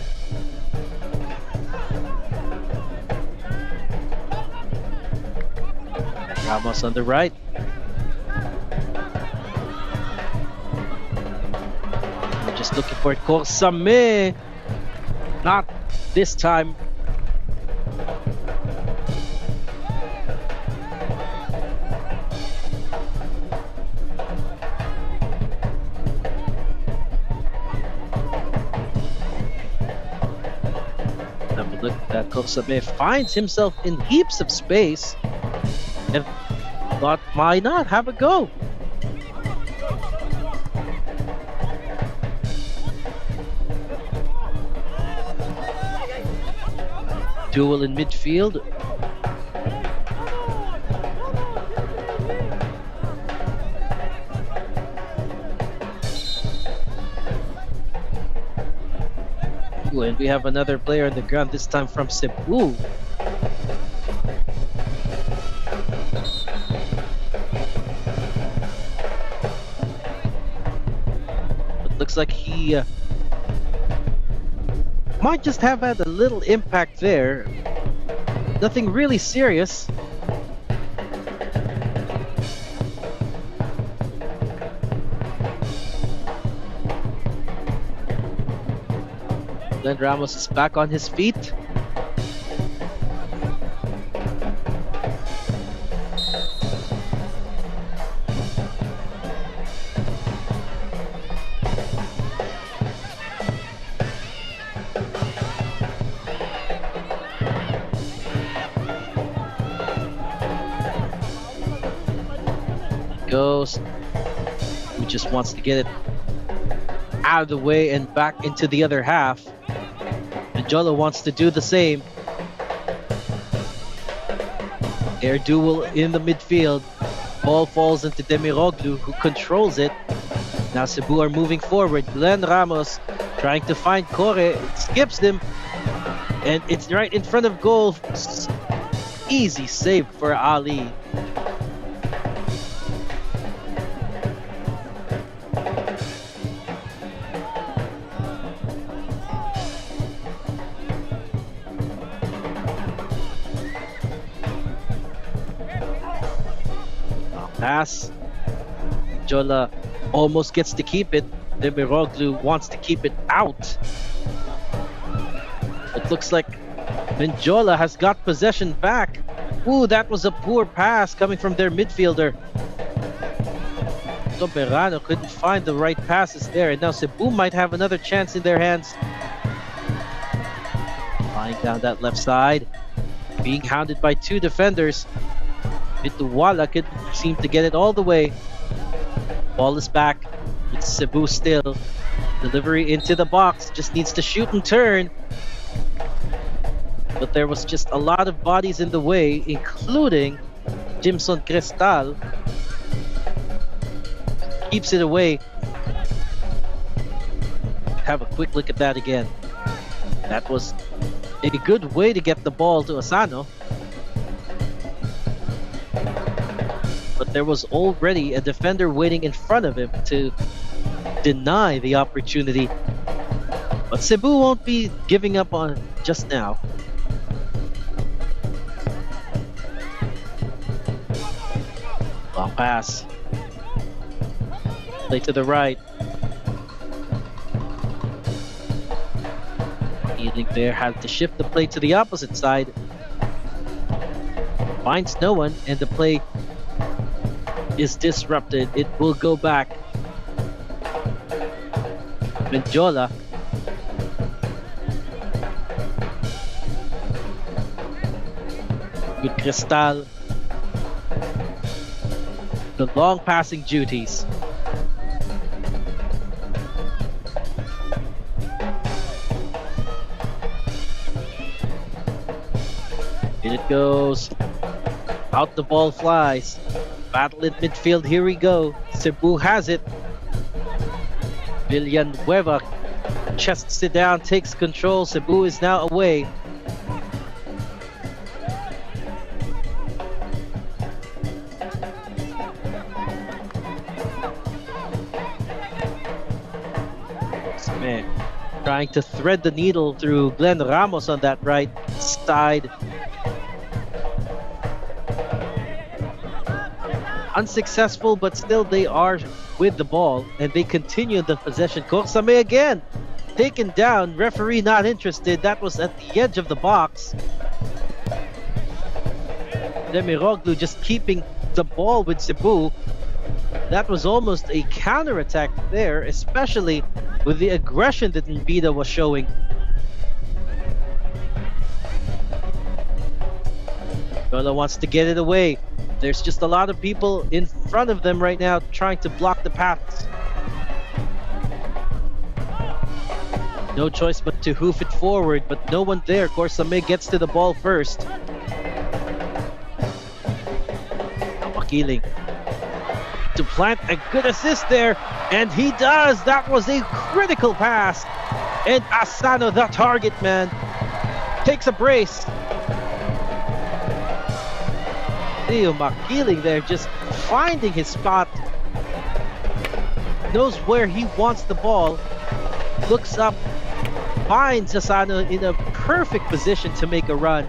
Ramos on the right. We're just looking for it. Corsame. Not this time. Now look at that. Corsame finds himself in heaps of space. And thought, why not have a go? Duel in midfield. Ooh, and we have another player on the ground, this time from Cebu. Looks like he might just have had a little impact there. Nothing really serious. Glenn Ramos is back on his feet. Goes. Who just wants to get it out of the way and back into the other half. Mendiola wants to do the same. Air duel in the midfield. Ball falls into Demiroglu, who controls it. Now Cebu are moving forward. Glenn Ramos trying to find Kore. It skips him. And it's right in front of goal. Easy save for Ali. Pass. Mendiola almost gets to keep it. Demiroglu wants to keep it out. It looks like Mendiola has got possession back. Ooh, that was a poor pass coming from their midfielder. Soberano couldn't find the right passes there, and now Cebu might have another chance in their hands. Flying down that left side, being hounded by two defenders. Vituala could seem to get it all the way. Ball is back. It's Cebu still. Delivery into the box. Just needs to shoot and turn. But there was just a lot of bodies in the way, including Jimson Cristal. Keeps it away. Have a quick look at that again. That was a good way to get the ball to Asano. But there was already a defender waiting in front of him to deny the opportunity. But Cebu won't be giving up on just now. Long pass. Play to the right. Ealing there had to shift the play to the opposite side. Finds no one, and the play is disrupted. It will go back. Mendiola. With Cristal. The long passing duties. In it goes. Out the ball flies. Battle in midfield, here we go. Cebu has it. Villanueva chests it down, takes control. Cebu is now away. Man, trying to thread the needle through Glenn Ramos on that right side. Unsuccessful, but still they are with the ball and they continue the possession. Korsame again taken down. Referee not interested. That was at the edge of the box. Demiroglu just keeping the ball with Cebu. That was almost a counter-attack there, especially with the aggression that Mbida was showing. Lola wants to get it away. There's just a lot of people in front of them right now trying to block the paths. No choice but to hoof it forward, but no one there. Korsame gets to the ball first. Makiling to plant a good assist there, and he does. That was a critical pass, and Asano, the target man, takes a brace. Makiling there just finding his spot. knows where he wants the ball, looks up, finds Asano in a perfect position to make a run,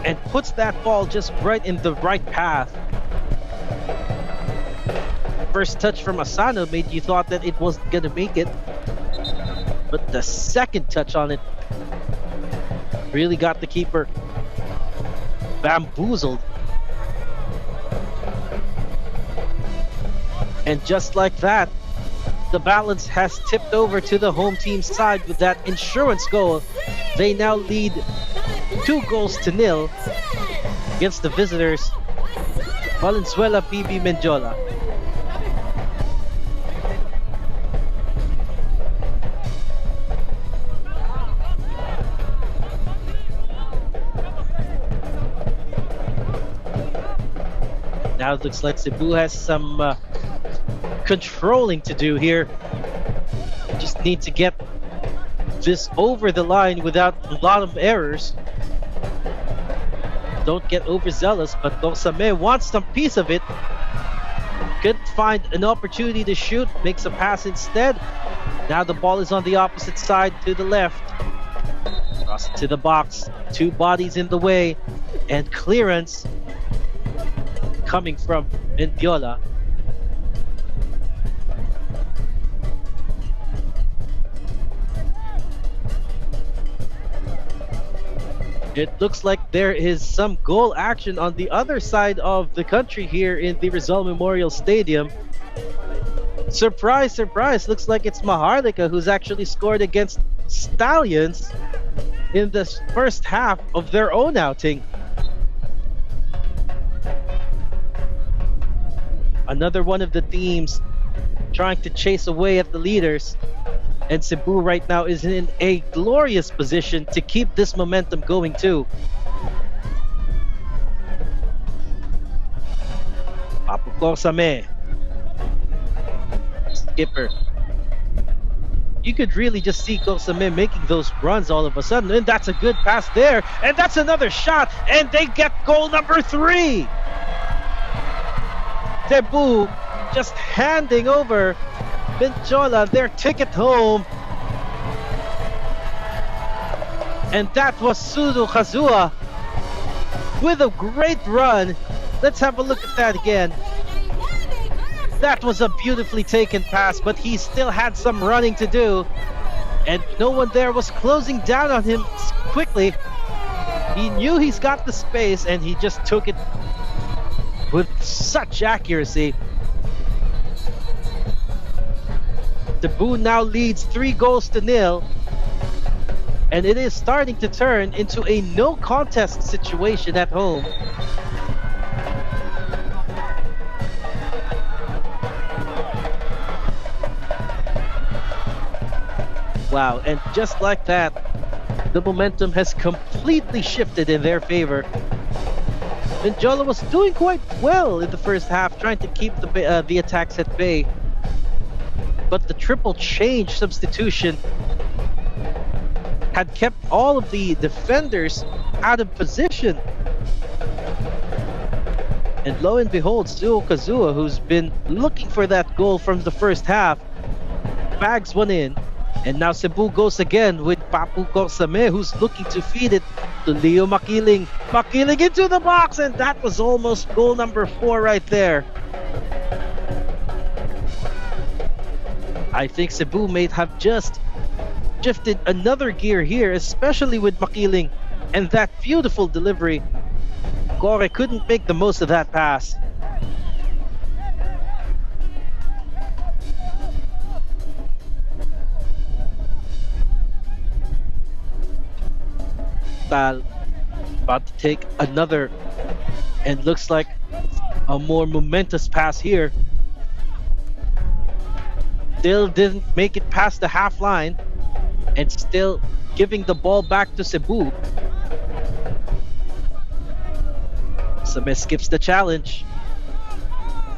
and puts that ball just right in the right path. First touch from Asano made you thought that it wasn't gonna make it, but the second touch on it really got the keeper bamboozled. And just like that, the balance has tipped over to the home team's side with that insurance goal. They now lead 2-0 against the visitors, Valenzuela PB Mendiola. Now it looks like Cebu has some controlling to do here. Just need to get this over the line without a lot of errors. Don't get overzealous, but Gosame wants some piece of it. Couldn't find an opportunity to shoot, makes a pass instead. Now the ball is on the opposite side to the left. Cross it to the box, 2 bodies in the way, and clearance coming from Mendiola. It looks like there is some goal action on the other side of the country here in the Rizal Memorial Stadium. Surprise, surprise, looks like it's Maharlika who's actually scored against Stallions in the first half of their own outing. Another one of the teams trying to chase away at the leaders. And Cebu right now is in a glorious position to keep this momentum going too. Papu Kosame. Skipper. You could really just see Kosame making those runs all of a sudden. And that's a good pass there. And that's another shot. And they get goal number 3. Cebu just handing over Mendiola their ticket home. And that was Sudo Kazua with a great run. Let's have a look at that again. That was a beautifully taken pass, but he still had some running to do. And no one there was closing down on him quickly. He knew he's got the space and he just took it with such accuracy. Cebu now leads 3-0, and it is starting to turn into a no contest situation at home. Wow, and just like that, the momentum has completely shifted in their favor. Mendiola was doing quite well in the first half, trying to keep the attacks at bay. But the triple change substitution had kept all of the defenders out of position. And lo and behold, Suo Kazua, who's been looking for that goal from the first half, bags one in. And now Cebu goes again with Papu Kosame, who's looking to feed it to Leo Makiling. Makiling into the box, and that was almost goal number 4 right there. I think Cebu may have just shifted another gear here, especially with Makiling and that beautiful delivery. Kore couldn't make the most of that pass. Tal about to take another, and looks like a more momentous pass here. Still didn't make it past the half line, and still giving the ball back to Cebu. Same skips the challenge.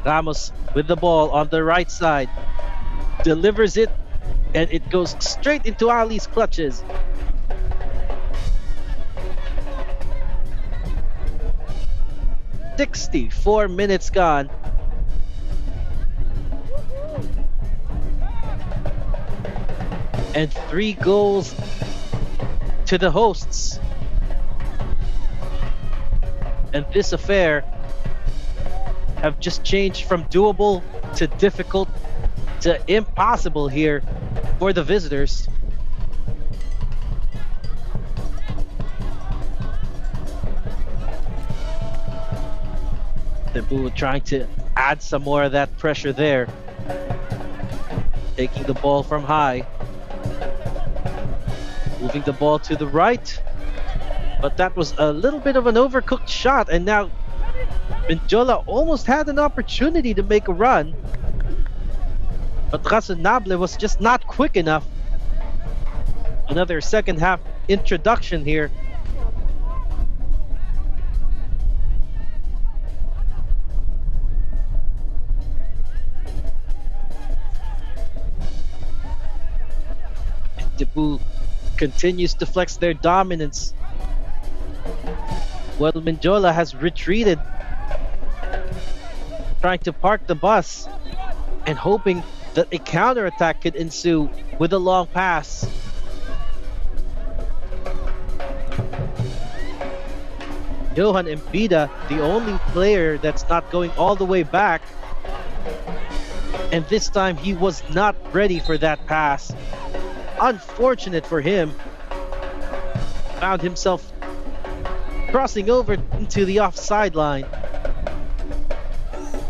Ramos with the ball on the right side, delivers it, and it goes straight into Ali's clutches. "64 minutes gone. and 3 goals to the hosts. And this affair have just changed from doable to difficult to impossible here for the visitors. Cebu trying to add some more of that pressure there. Taking the ball from high. Moving the ball to the right. But that was a little bit of an overcooked shot, and now Mendiola almost had an opportunity to make a run. But Razonable was just not quick enough. Another second half introduction here. Cebu continues to flex their dominance. Well, Mendiola has retreated, trying to park the bus and hoping that a counterattack could ensue with a long pass. Johan Embida, the only player that's not going all the way back, and this time he was not ready for that pass. Unfortunate for him. Found himself crossing over into the offside line.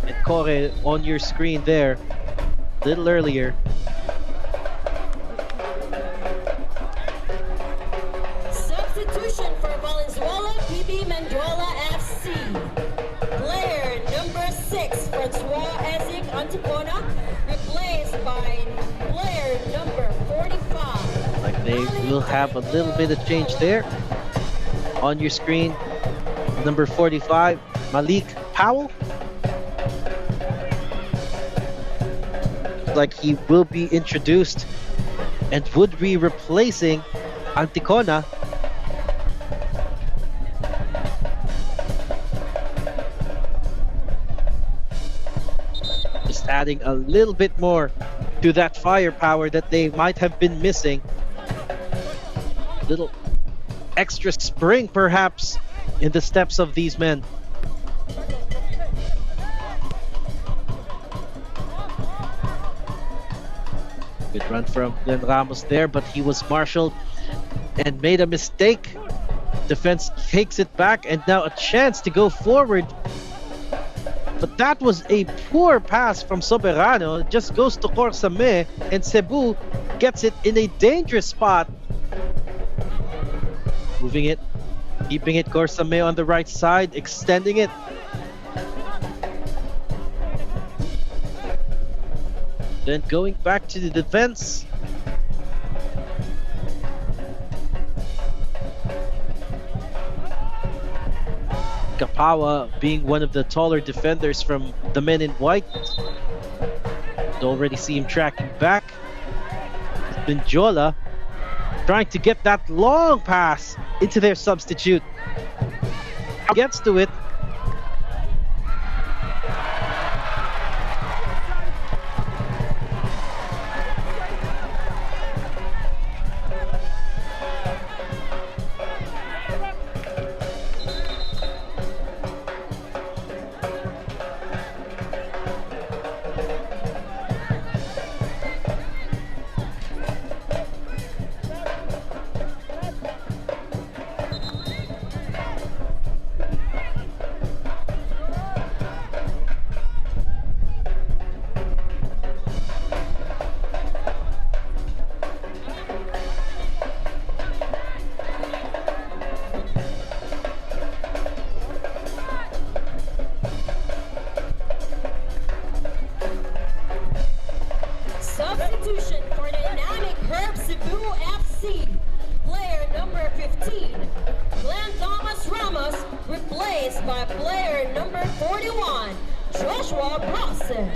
And Corre on your screen there a little earlier. Substitution for Valenzuela PB Mendiola FC. Player number 6, Francois Ezik Anticona, replaced by player number 45. Like they will have a little bit of change there. On your screen, number 45, Malik Powell. Like he will be introduced and would be replacing Anticona. Just adding a little bit more to that firepower that they might have been missing. Little extra spring perhaps in the steps of these men. Good run from Glenn Ramos there, but he was marshaled and made a mistake. Defense takes it back, and now a chance to go forward. But that was a poor pass from Soberano. It just goes to Corsame, and Cebu gets it in a dangerous spot. Moving it, keeping it, Corsame on the right side, extending it. Then going back to the defense. Kapawa being one of the taller defenders from the men in white. You already see him tracking back. Mendiola trying to get that long pass into their substitute. Gets to it. Substitution for dynamic Herb Cebu FC. Player number 15, Glenn Thomas Ramos, replaced by player number 41, Joshua Bronson.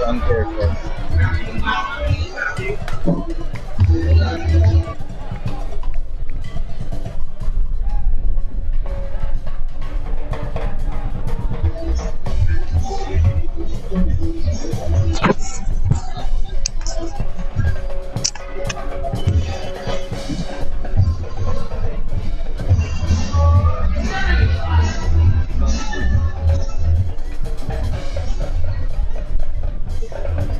wrong territory.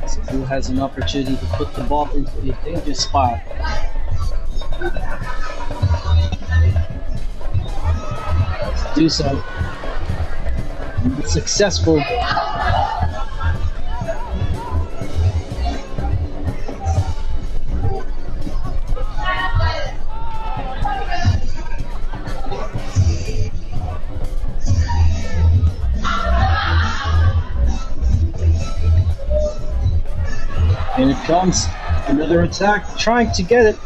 Cebu has an opportunity to put the ball into a dangerous spot. To do so. Be successful. And it comes another attack, trying to get it.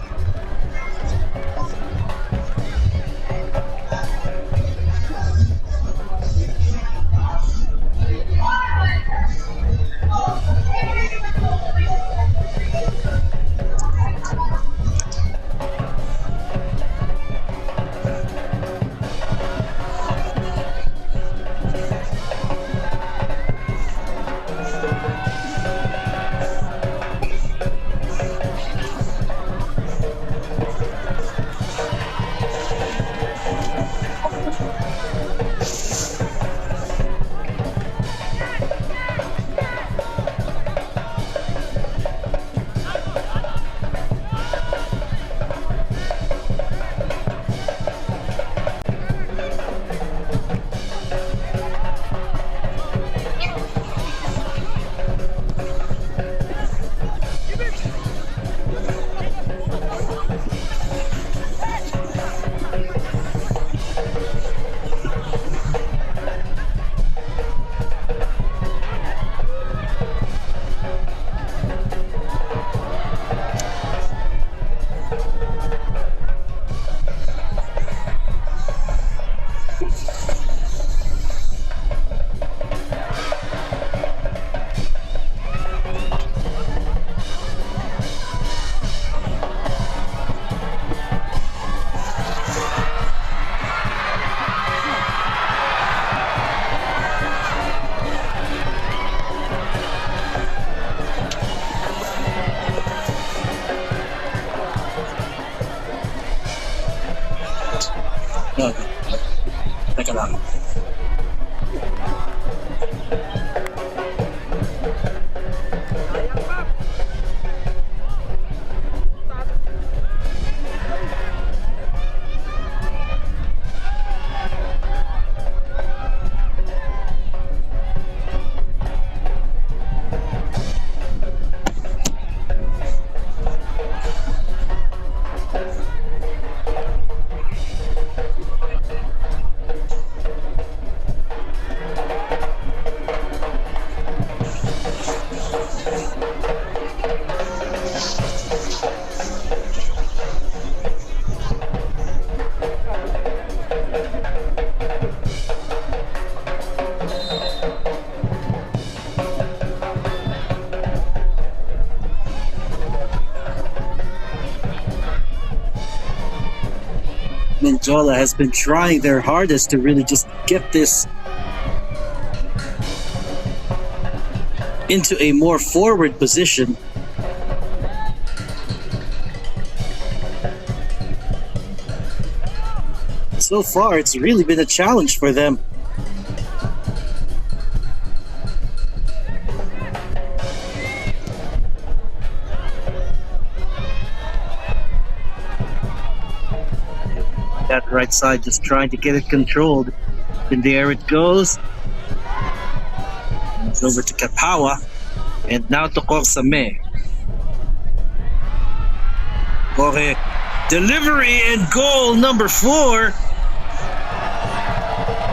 Teka lang. Mendiola has been trying their hardest to really just get this into a more forward position. So far, it's really been a challenge for them. That right side just trying to get it controlled. In there it goes. It's over to Kapawa. And now to Korsame. Jorge. Delivery and goal number 4.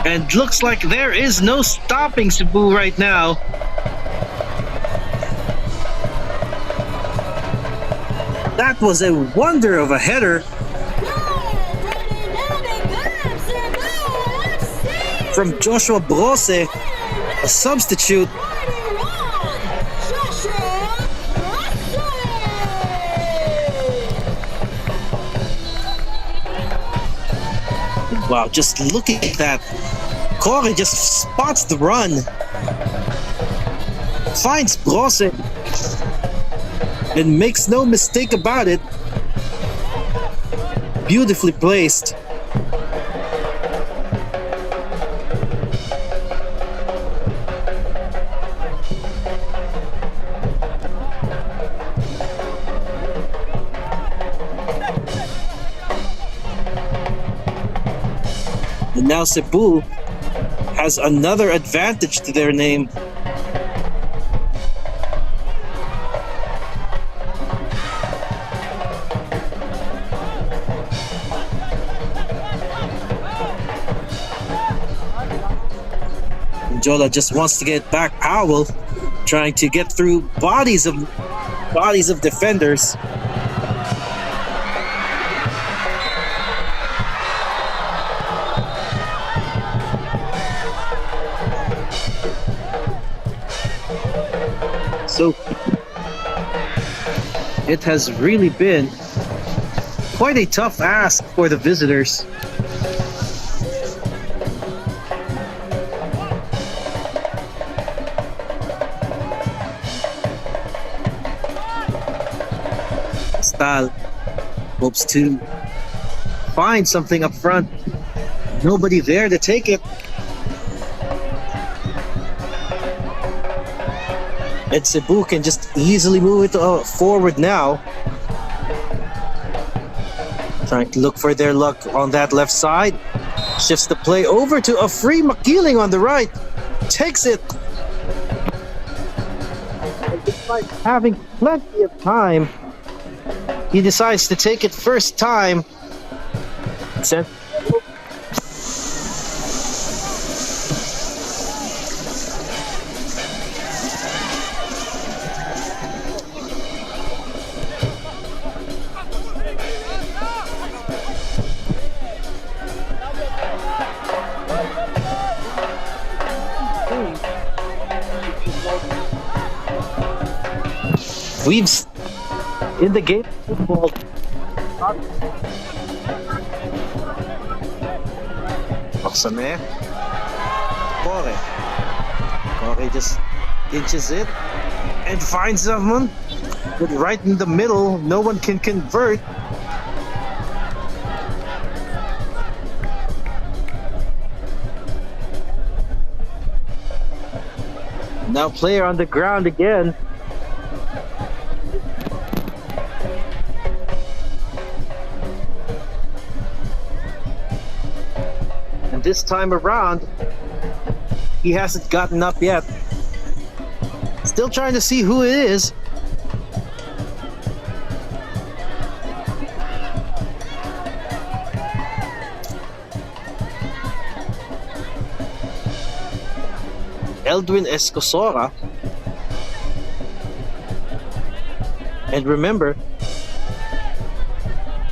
And looks like there is no stopping Cebu right now. That was a wonder of a header from Joshua Brose, a substitute. Wow, just looking at that. Corey just spots the run. Finds Brose. And makes no mistake about it. Beautifully placed. And now Cebu has another advantage to their name. Mendiola just wants to get back Powell, trying to get through bodies of defenders. So it has really been quite a tough ask for the visitors. Stal hopes to find something up front. Nobody there to take it. And Cebu can just easily move it forward now. Trying to look for their luck on that left side. Shifts the play over to a free Makiling on the right. Takes it. And despite having plenty of time, he decides to take it first time. Sent. We've in the game of football. Oksame. Corey just inches it and finds someone. But right in the middle, no one can convert. Now player on the ground again. And this time around, he hasn't gotten up yet. Still trying to see who it is. Eldwin Escosora. And remember,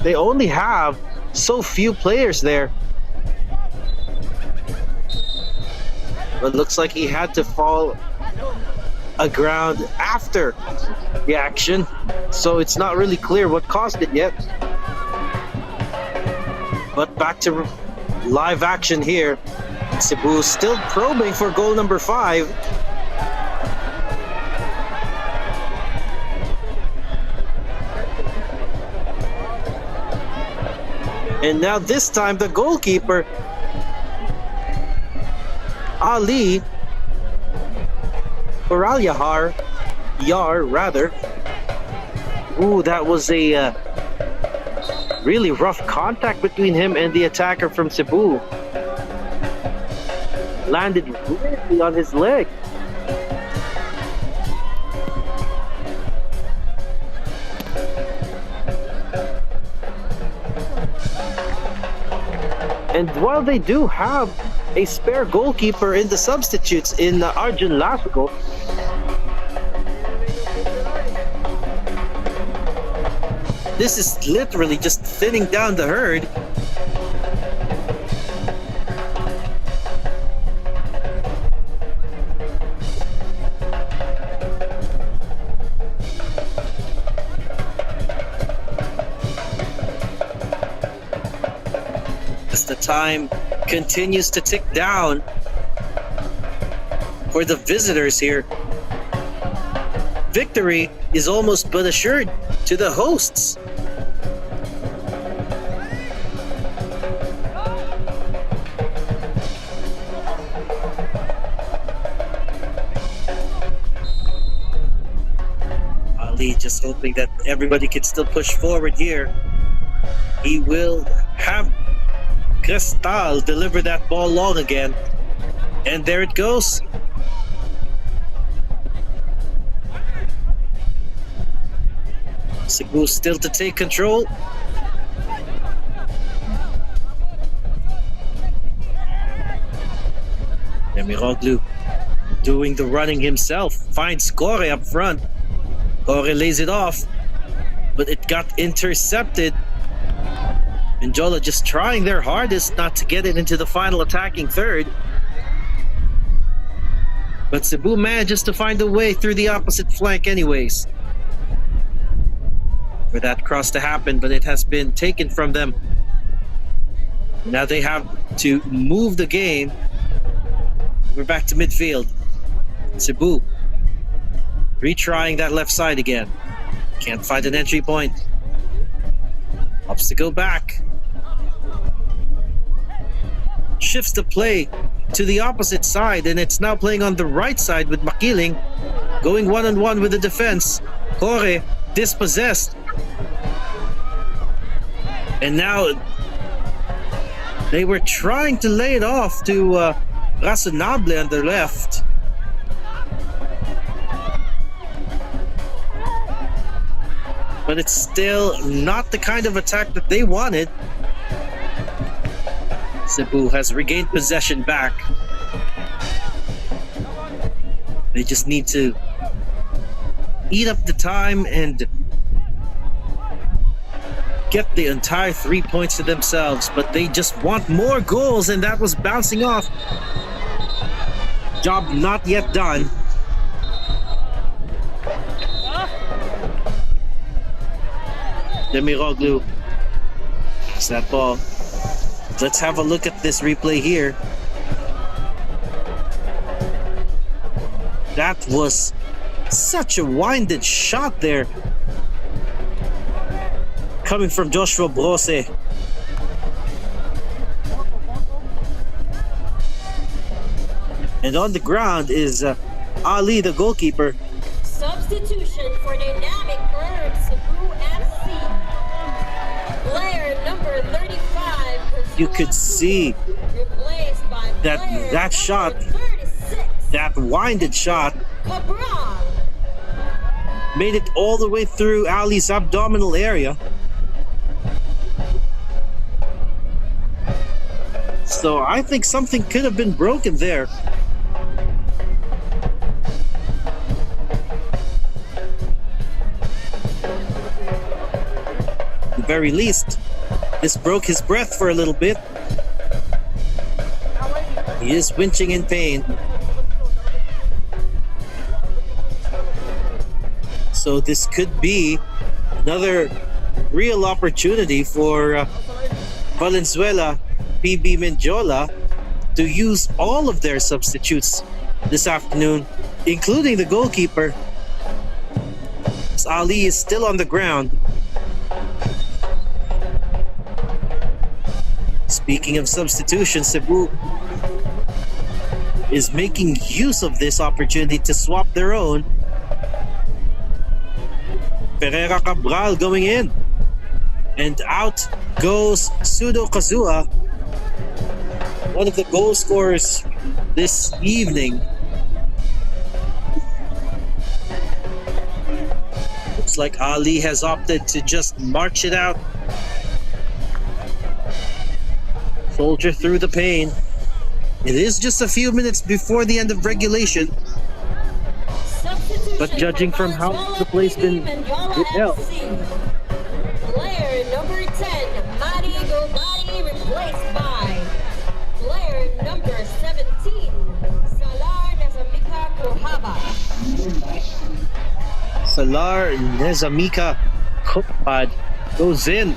they only have so few players there. But looks like he had to fall aground after the action, so it's not really clear what caused it yet. But back to live action here. Cebu still probing for goal number 5. And now this time the goalkeeper, Ali Oralyahar, Yar rather. Ooh, that was a really rough contact between him and the attacker from Cebu. Landed weirdly on his leg. And while they do have a spare goalkeeper in the substitutes in Arjun Lasco, this is literally just thinning down the herd. the time continues to tick down for the visitors here. Victory is almost but assured to the hosts. Ali just hoping that everybody can still push forward here. He will have Cristal deliver that ball long again. And there it goes. Cebu still to take control. Emiroglu doing the running himself. Finds Kore up front. Kore lays it off, but it got intercepted. Mendiola just trying their hardest not to get it into the final attacking third. But Cebu manages to find a way through the opposite flank anyways. For that cross to happen, but it has been taken from them. Now they have to move the game. We're back to midfield. Cebu retrying that left side again. Can't find an entry point. Opts to go back. Shifts the play to the opposite side, and it's now playing on the right side with Makiling going one-on-one with the defense. Kore dispossessed. And now they were trying to lay it off to Razonable on the left. But it's still not the kind of attack that they wanted. Cebu has regained possession back. They just need to eat up the time and get the entire 3 points to themselves, but they just want more goals, and that was bouncing off. Job not yet done. Emiroglu has that ball. Let's have a look at this replay here. That was such a winded shot there, coming from Joshua Brose. And on the ground is Ali, the goalkeeper. Substitution for dynamic Bird Cebu FC. Player number 35. You could see Replaced by that shot, 36. that winded shot, Cabral. made it all the way through Ali's abdominal area. So I think something could have been broken there. At the very least, this broke his breath for a little bit. He is winching in pain. So this could be another real opportunity for Valenzuela, PB Mendiola, to use all of their substitutes this afternoon, including the goalkeeper. As Ali is still on the ground. Speaking of substitution, Cebu is making use of this opportunity to swap their own. Pereira Cabral going in. And out goes Sudo Kazua, one of the goal scorers this evening. Looks like Ali has opted to just march it out. Soldier through the pain. It is just a few minutes before the end of regulation. But judging from how the play's been held, player number 10, Mari Gomari, replaced by player number 17, Salar Nazamika Kohaba. Salar Nezamika Kopad goes in.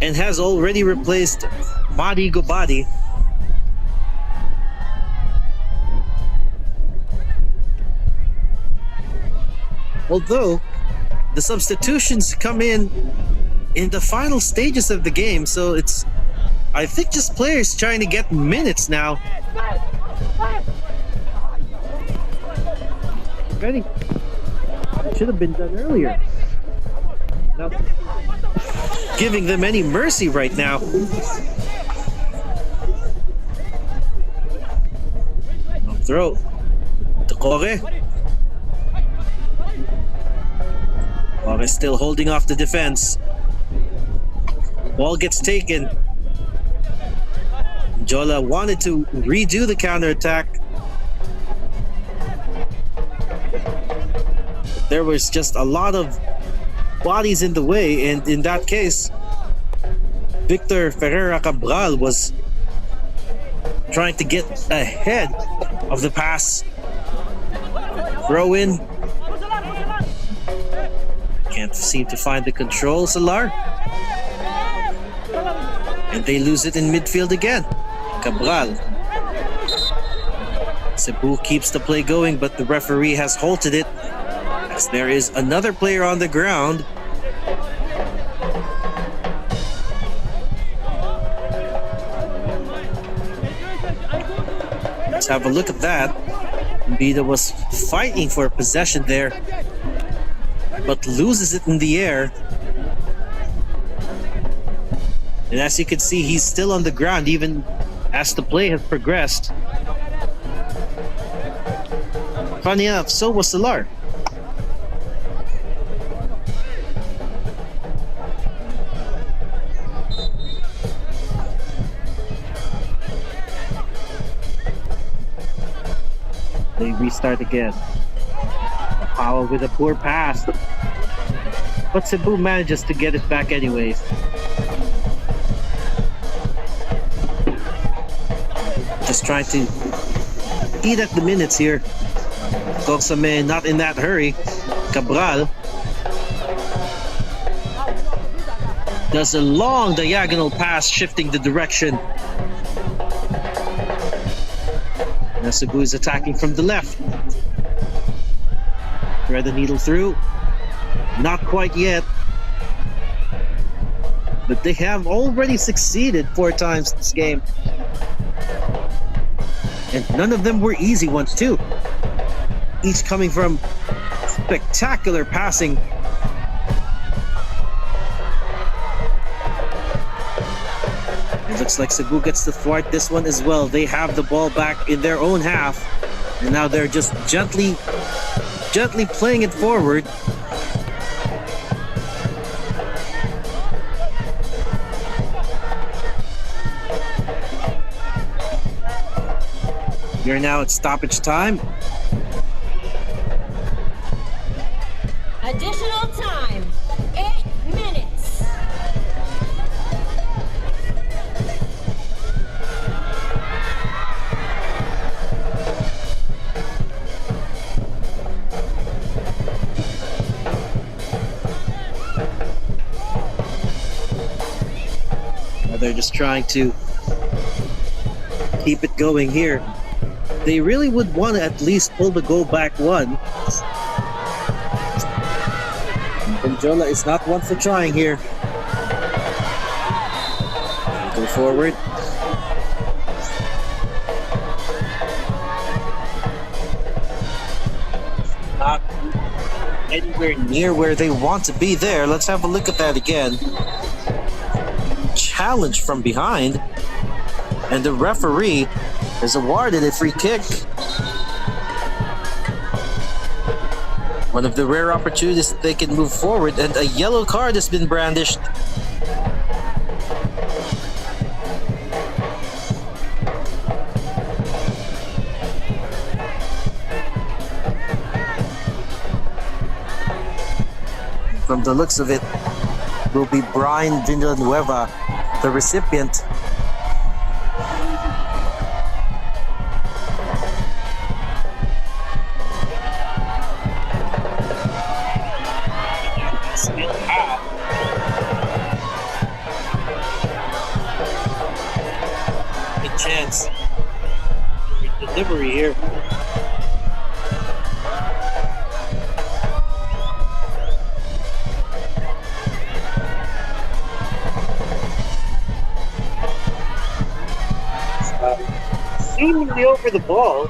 and has already replaced Madi Gobadi. Although the substitutions come in the final stages of the game, so it's, I think, just players trying to get minutes now. Ready? It should have been done earlier. Not giving them any mercy right now. No throw. Decore. Decore still holding off the defense. Ball gets taken. Mendiola wanted to redo the counterattack. There was just a lot of bodies in the way, and in that case, Victor Ferreira Cabral was trying to get ahead of the pass. Throw in. Can't seem to find the control, Salar. And they lose it in midfield again. Cabral. Cebu keeps the play going, but the referee has halted it, as there is another player on the ground. Let's have a look at that. Mbida was fighting for possession there, but loses it in the air. And as you can see, he's still on the ground even as the play has progressed. Funny enough, so was Salar. They restart again. Power with a poor pass. But Cebu manages to get it back anyways. Just trying to eat at the minutes here. Coxame not in that hurry. Cabral does a long diagonal pass, shifting the direction. Now Cebu is attacking from the left. Thread the needle through. Not quite yet. But they have already succeeded 4 times this game. And none of them were easy ones too. Each coming from spectacular passing. It looks like Cebu gets to thwart this one as well. They have the ball back in their own half. And now they're just gently playing it forward. You're now at stoppage time. Additional time, 8 minutes. Now they're just trying to keep it going here. They really would want to at least pull the goal back one. Mendiola is not one for trying here. Go forward. Not anywhere near where they want to be there. Let's have a look at that again. Challenge from behind. And the referee has awarded a free kick. One of the rare opportunities that they can move forward, and a yellow card has been brandished. From the looks of it, will be Brian Villanueva, the recipient. carry over the ball.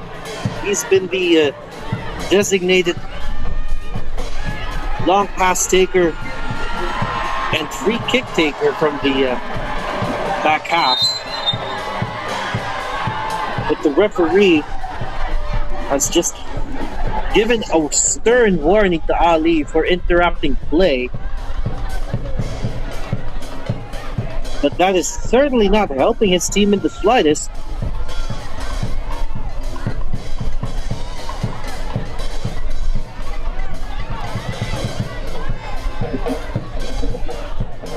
He's been the designated long pass taker and free kick taker from the back half. But the referee has just given a stern warning to Ali for interrupting play. But that is certainly not helping his team in the slightest.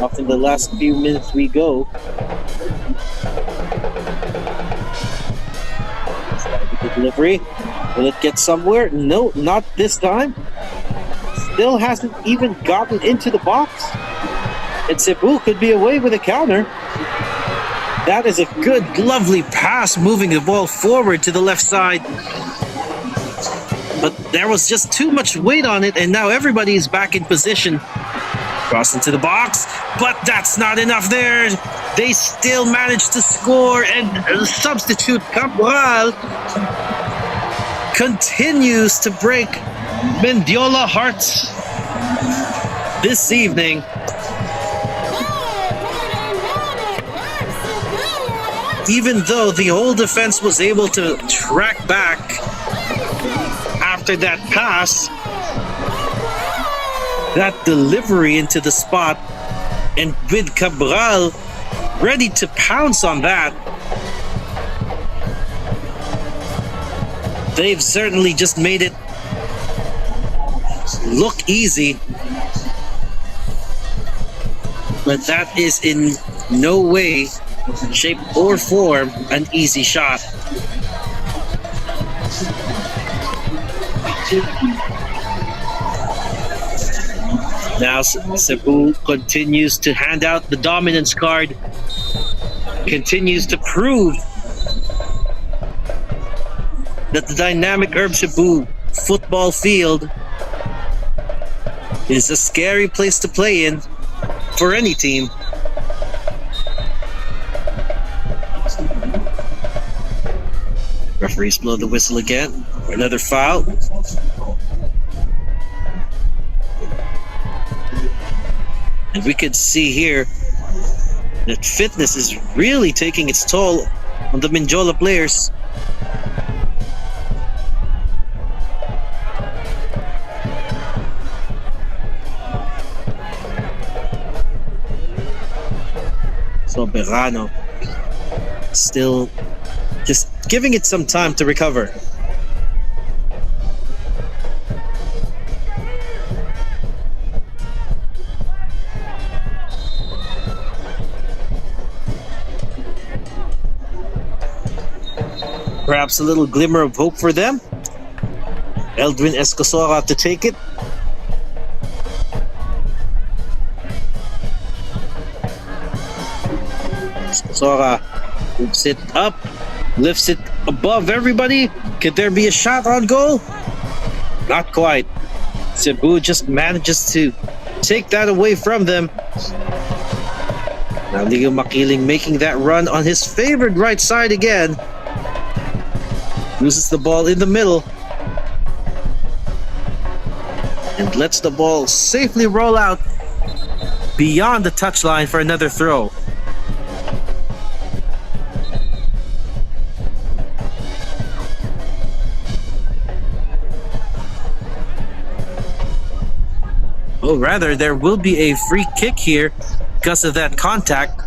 Off in the last few minutes we go. The delivery. Will it get somewhere? No, not this time. Still hasn't even gotten into the box. And Cebu could be away with a counter. That is a good, lovely pass, moving the ball forward to the left side. But there was just too much weight on it, and now everybody is back in position. Cross into the box, but that's not enough there. They still managed to score, and substitute Cabral continues to break Mendiola hearts this evening. Even though the whole defense was able to track back after that pass, that delivery into the spot, and with Cabral ready to pounce on that, they've certainly just made it look easy. But that is in no way, shape, or form an easy shot. Now Cebu continues to hand out the dominance card, continues to prove that the dynamic Herb Cebu football field is a scary place to play in for any team. Referees blow the whistle again for another foul. And we could see here that fitness is really taking its toll on the Mendiola players. So Berano still just giving it some time to recover. Perhaps a little glimmer of hope for them. Eldwin Escosora to take it. Escosora lifts it up, lifts it above everybody. Could there be a shot on goal? Not quite. Cebu just manages to take that away from them. Now Leo Makiling making that run on his favored right side again. Loses the ball in the middle and lets the ball safely roll out beyond the touchline for another throw. Oh, rather, there will be a free kick here because of that contact.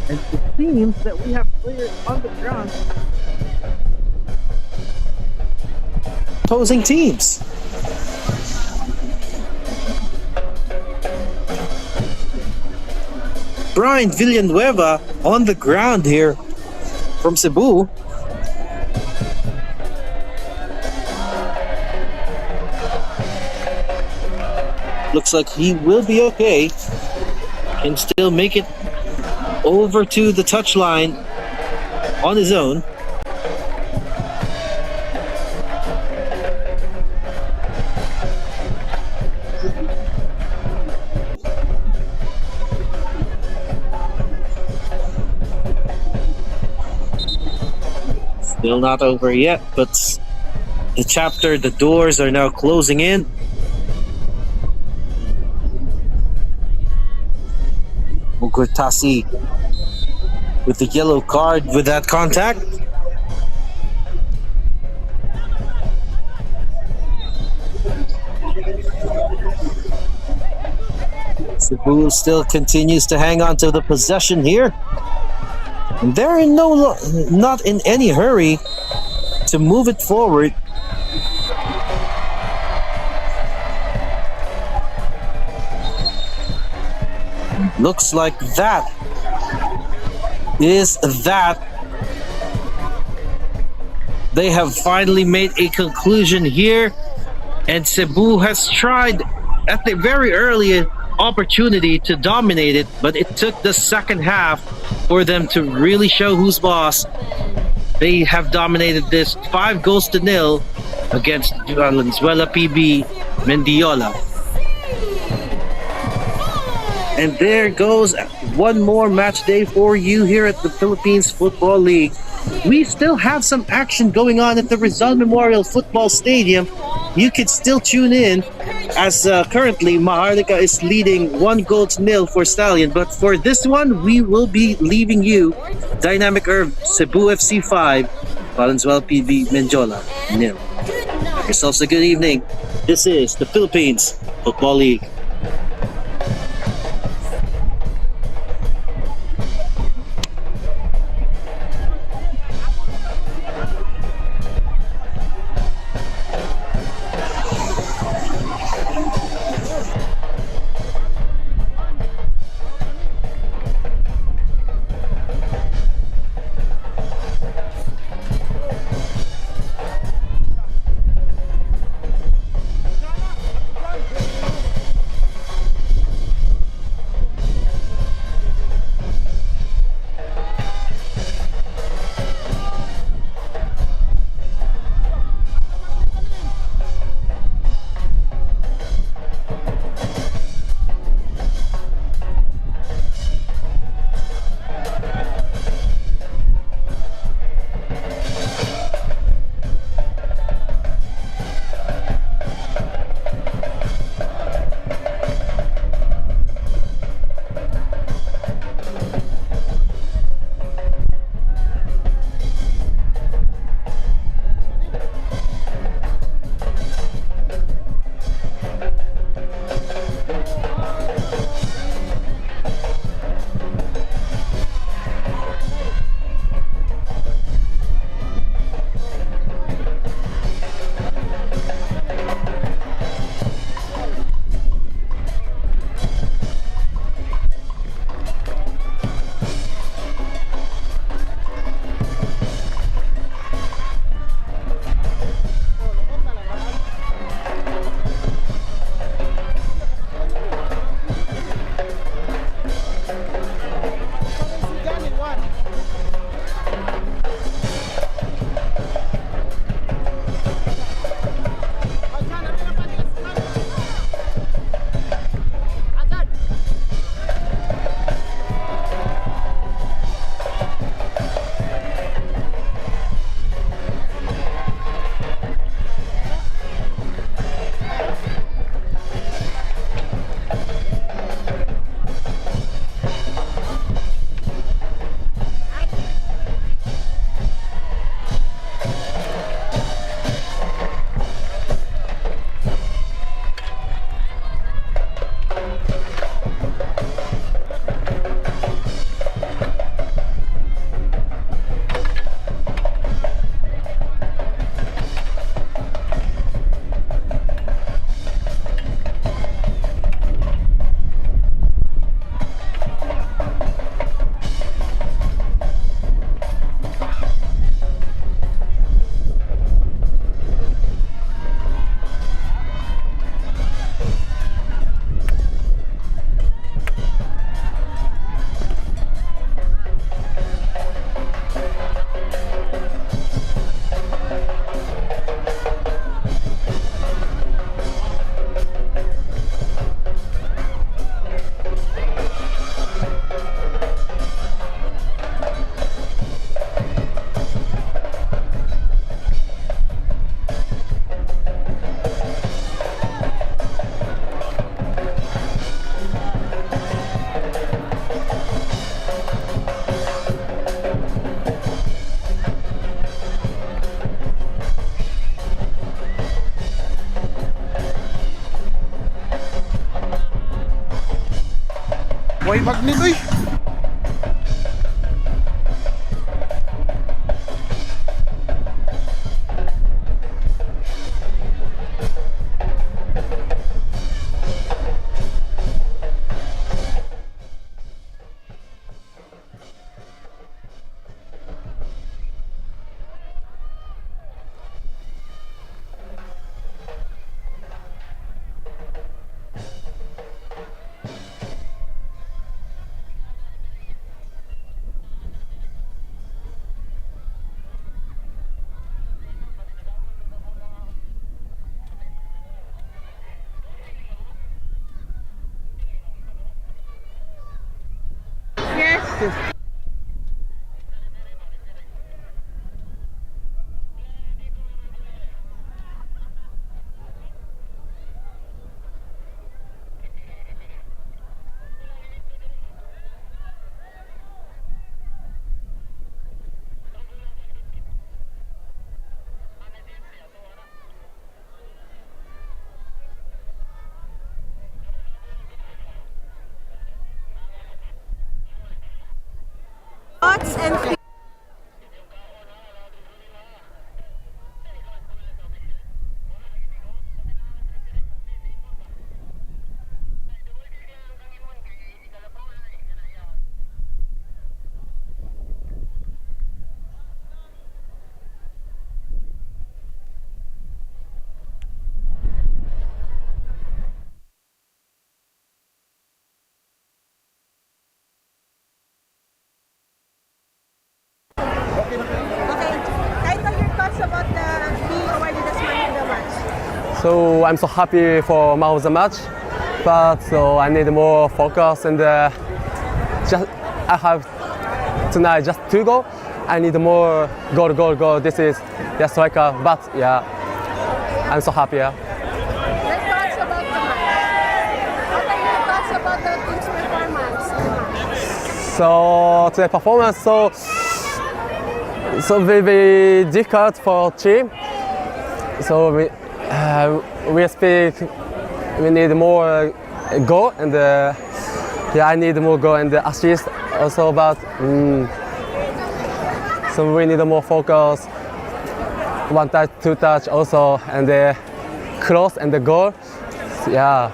And it seems that we have players on the ground opposing teams. Brian Villanueva on the ground here from Cebu. Looks like he will be okay. Can still make it over to the touchline on his own. Still not over yet, but the doors are now closing in. Mugurtasi with the yellow card with that contact. Cebu still continues to hang on to the possession here. And they're not in any hurry to move it forward. Looks like that is that. They have finally made a conclusion here, and Cebu has tried at the very early opportunity to dominate it, but it took the second half for them to really show who's boss. They have dominated this 5-0 against Valenzuela PB Mendiola. And there goes one more match day for you here at the Philippines Football League. We still have some action going on at the Rizal Memorial Football Stadium. You could still tune in, as currently Maharlika is leading 1-0 for Stallion. But for this one, we will be leaving you Dynamic Herb Cebu FC 5, Valenzuela PB Mendiola 0. Have yourselves a good evening. This is the Philippines Football League. Way magnet oy. Yes. Thoughts and Okay. Title your thoughts about the being awarded as man of the match. So I'm so happy for man of the match, but so I need more focus and just I have tonight just 2 goals. I need more goal. This is the striker, but yeah, I'm so happy. Yeah. Your thoughts about the match. What are your thoughts about the team's performance in the match? So the performance so very difficult for team. So we speak. We need more goal and yeah, I need more goal and assist also, but so we need more focus. 1 touch, 2 touch also, and cross and the goal. Yeah,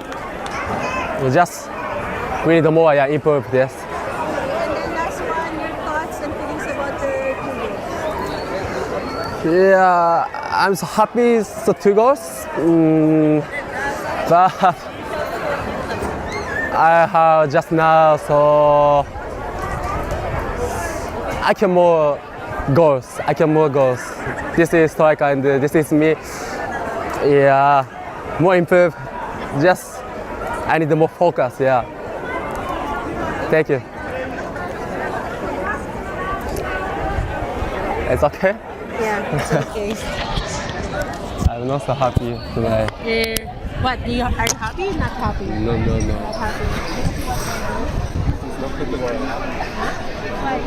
we need more. Yeah, improve this. And then last one, your thoughts and feelings about the team. Yeah, I'm so happy. So 2 goals, but I have just now, so I can more goals. This is striker and this is me. Yeah, more improve. Just I need more focus. Yeah. Thank you. It's okay. Yeah, it's okay. I'm not so happy tonight. What? Are you happy? Not happy? No. Not happy. Why?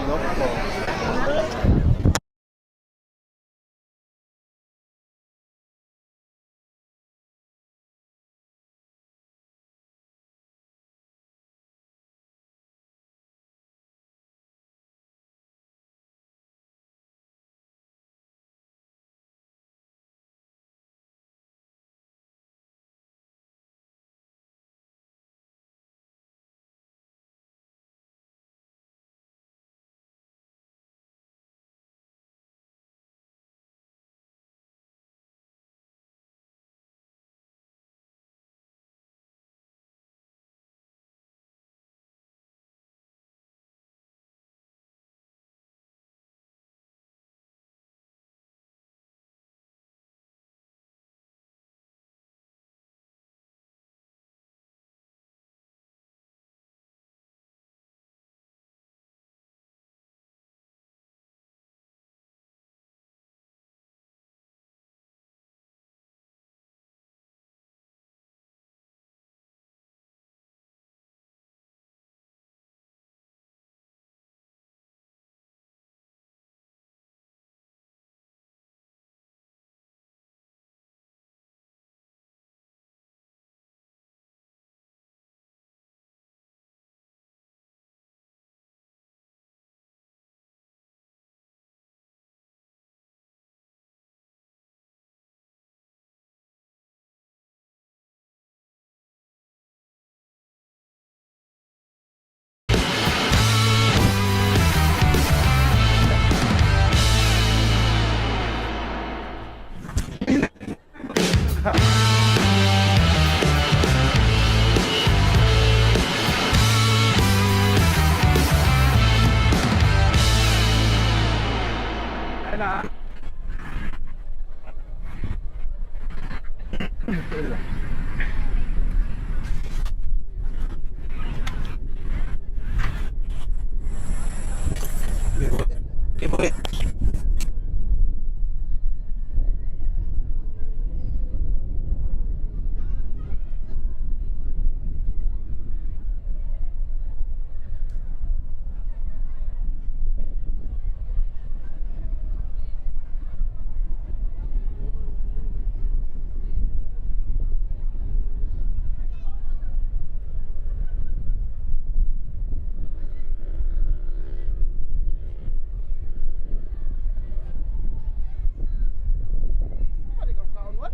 Pwede kang kaon what?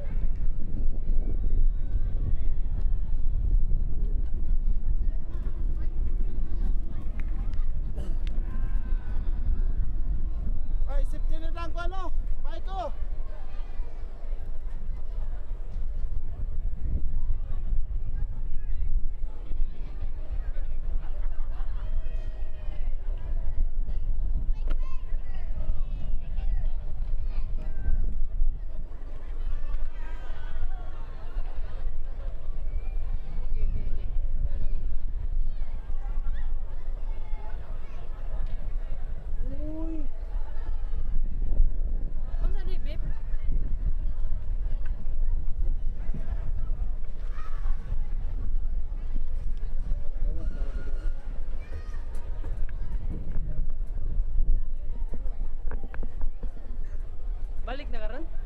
Ay, safety na lang ko ano? Bye ko. Uy. Unsa ni babe? Balik na karon?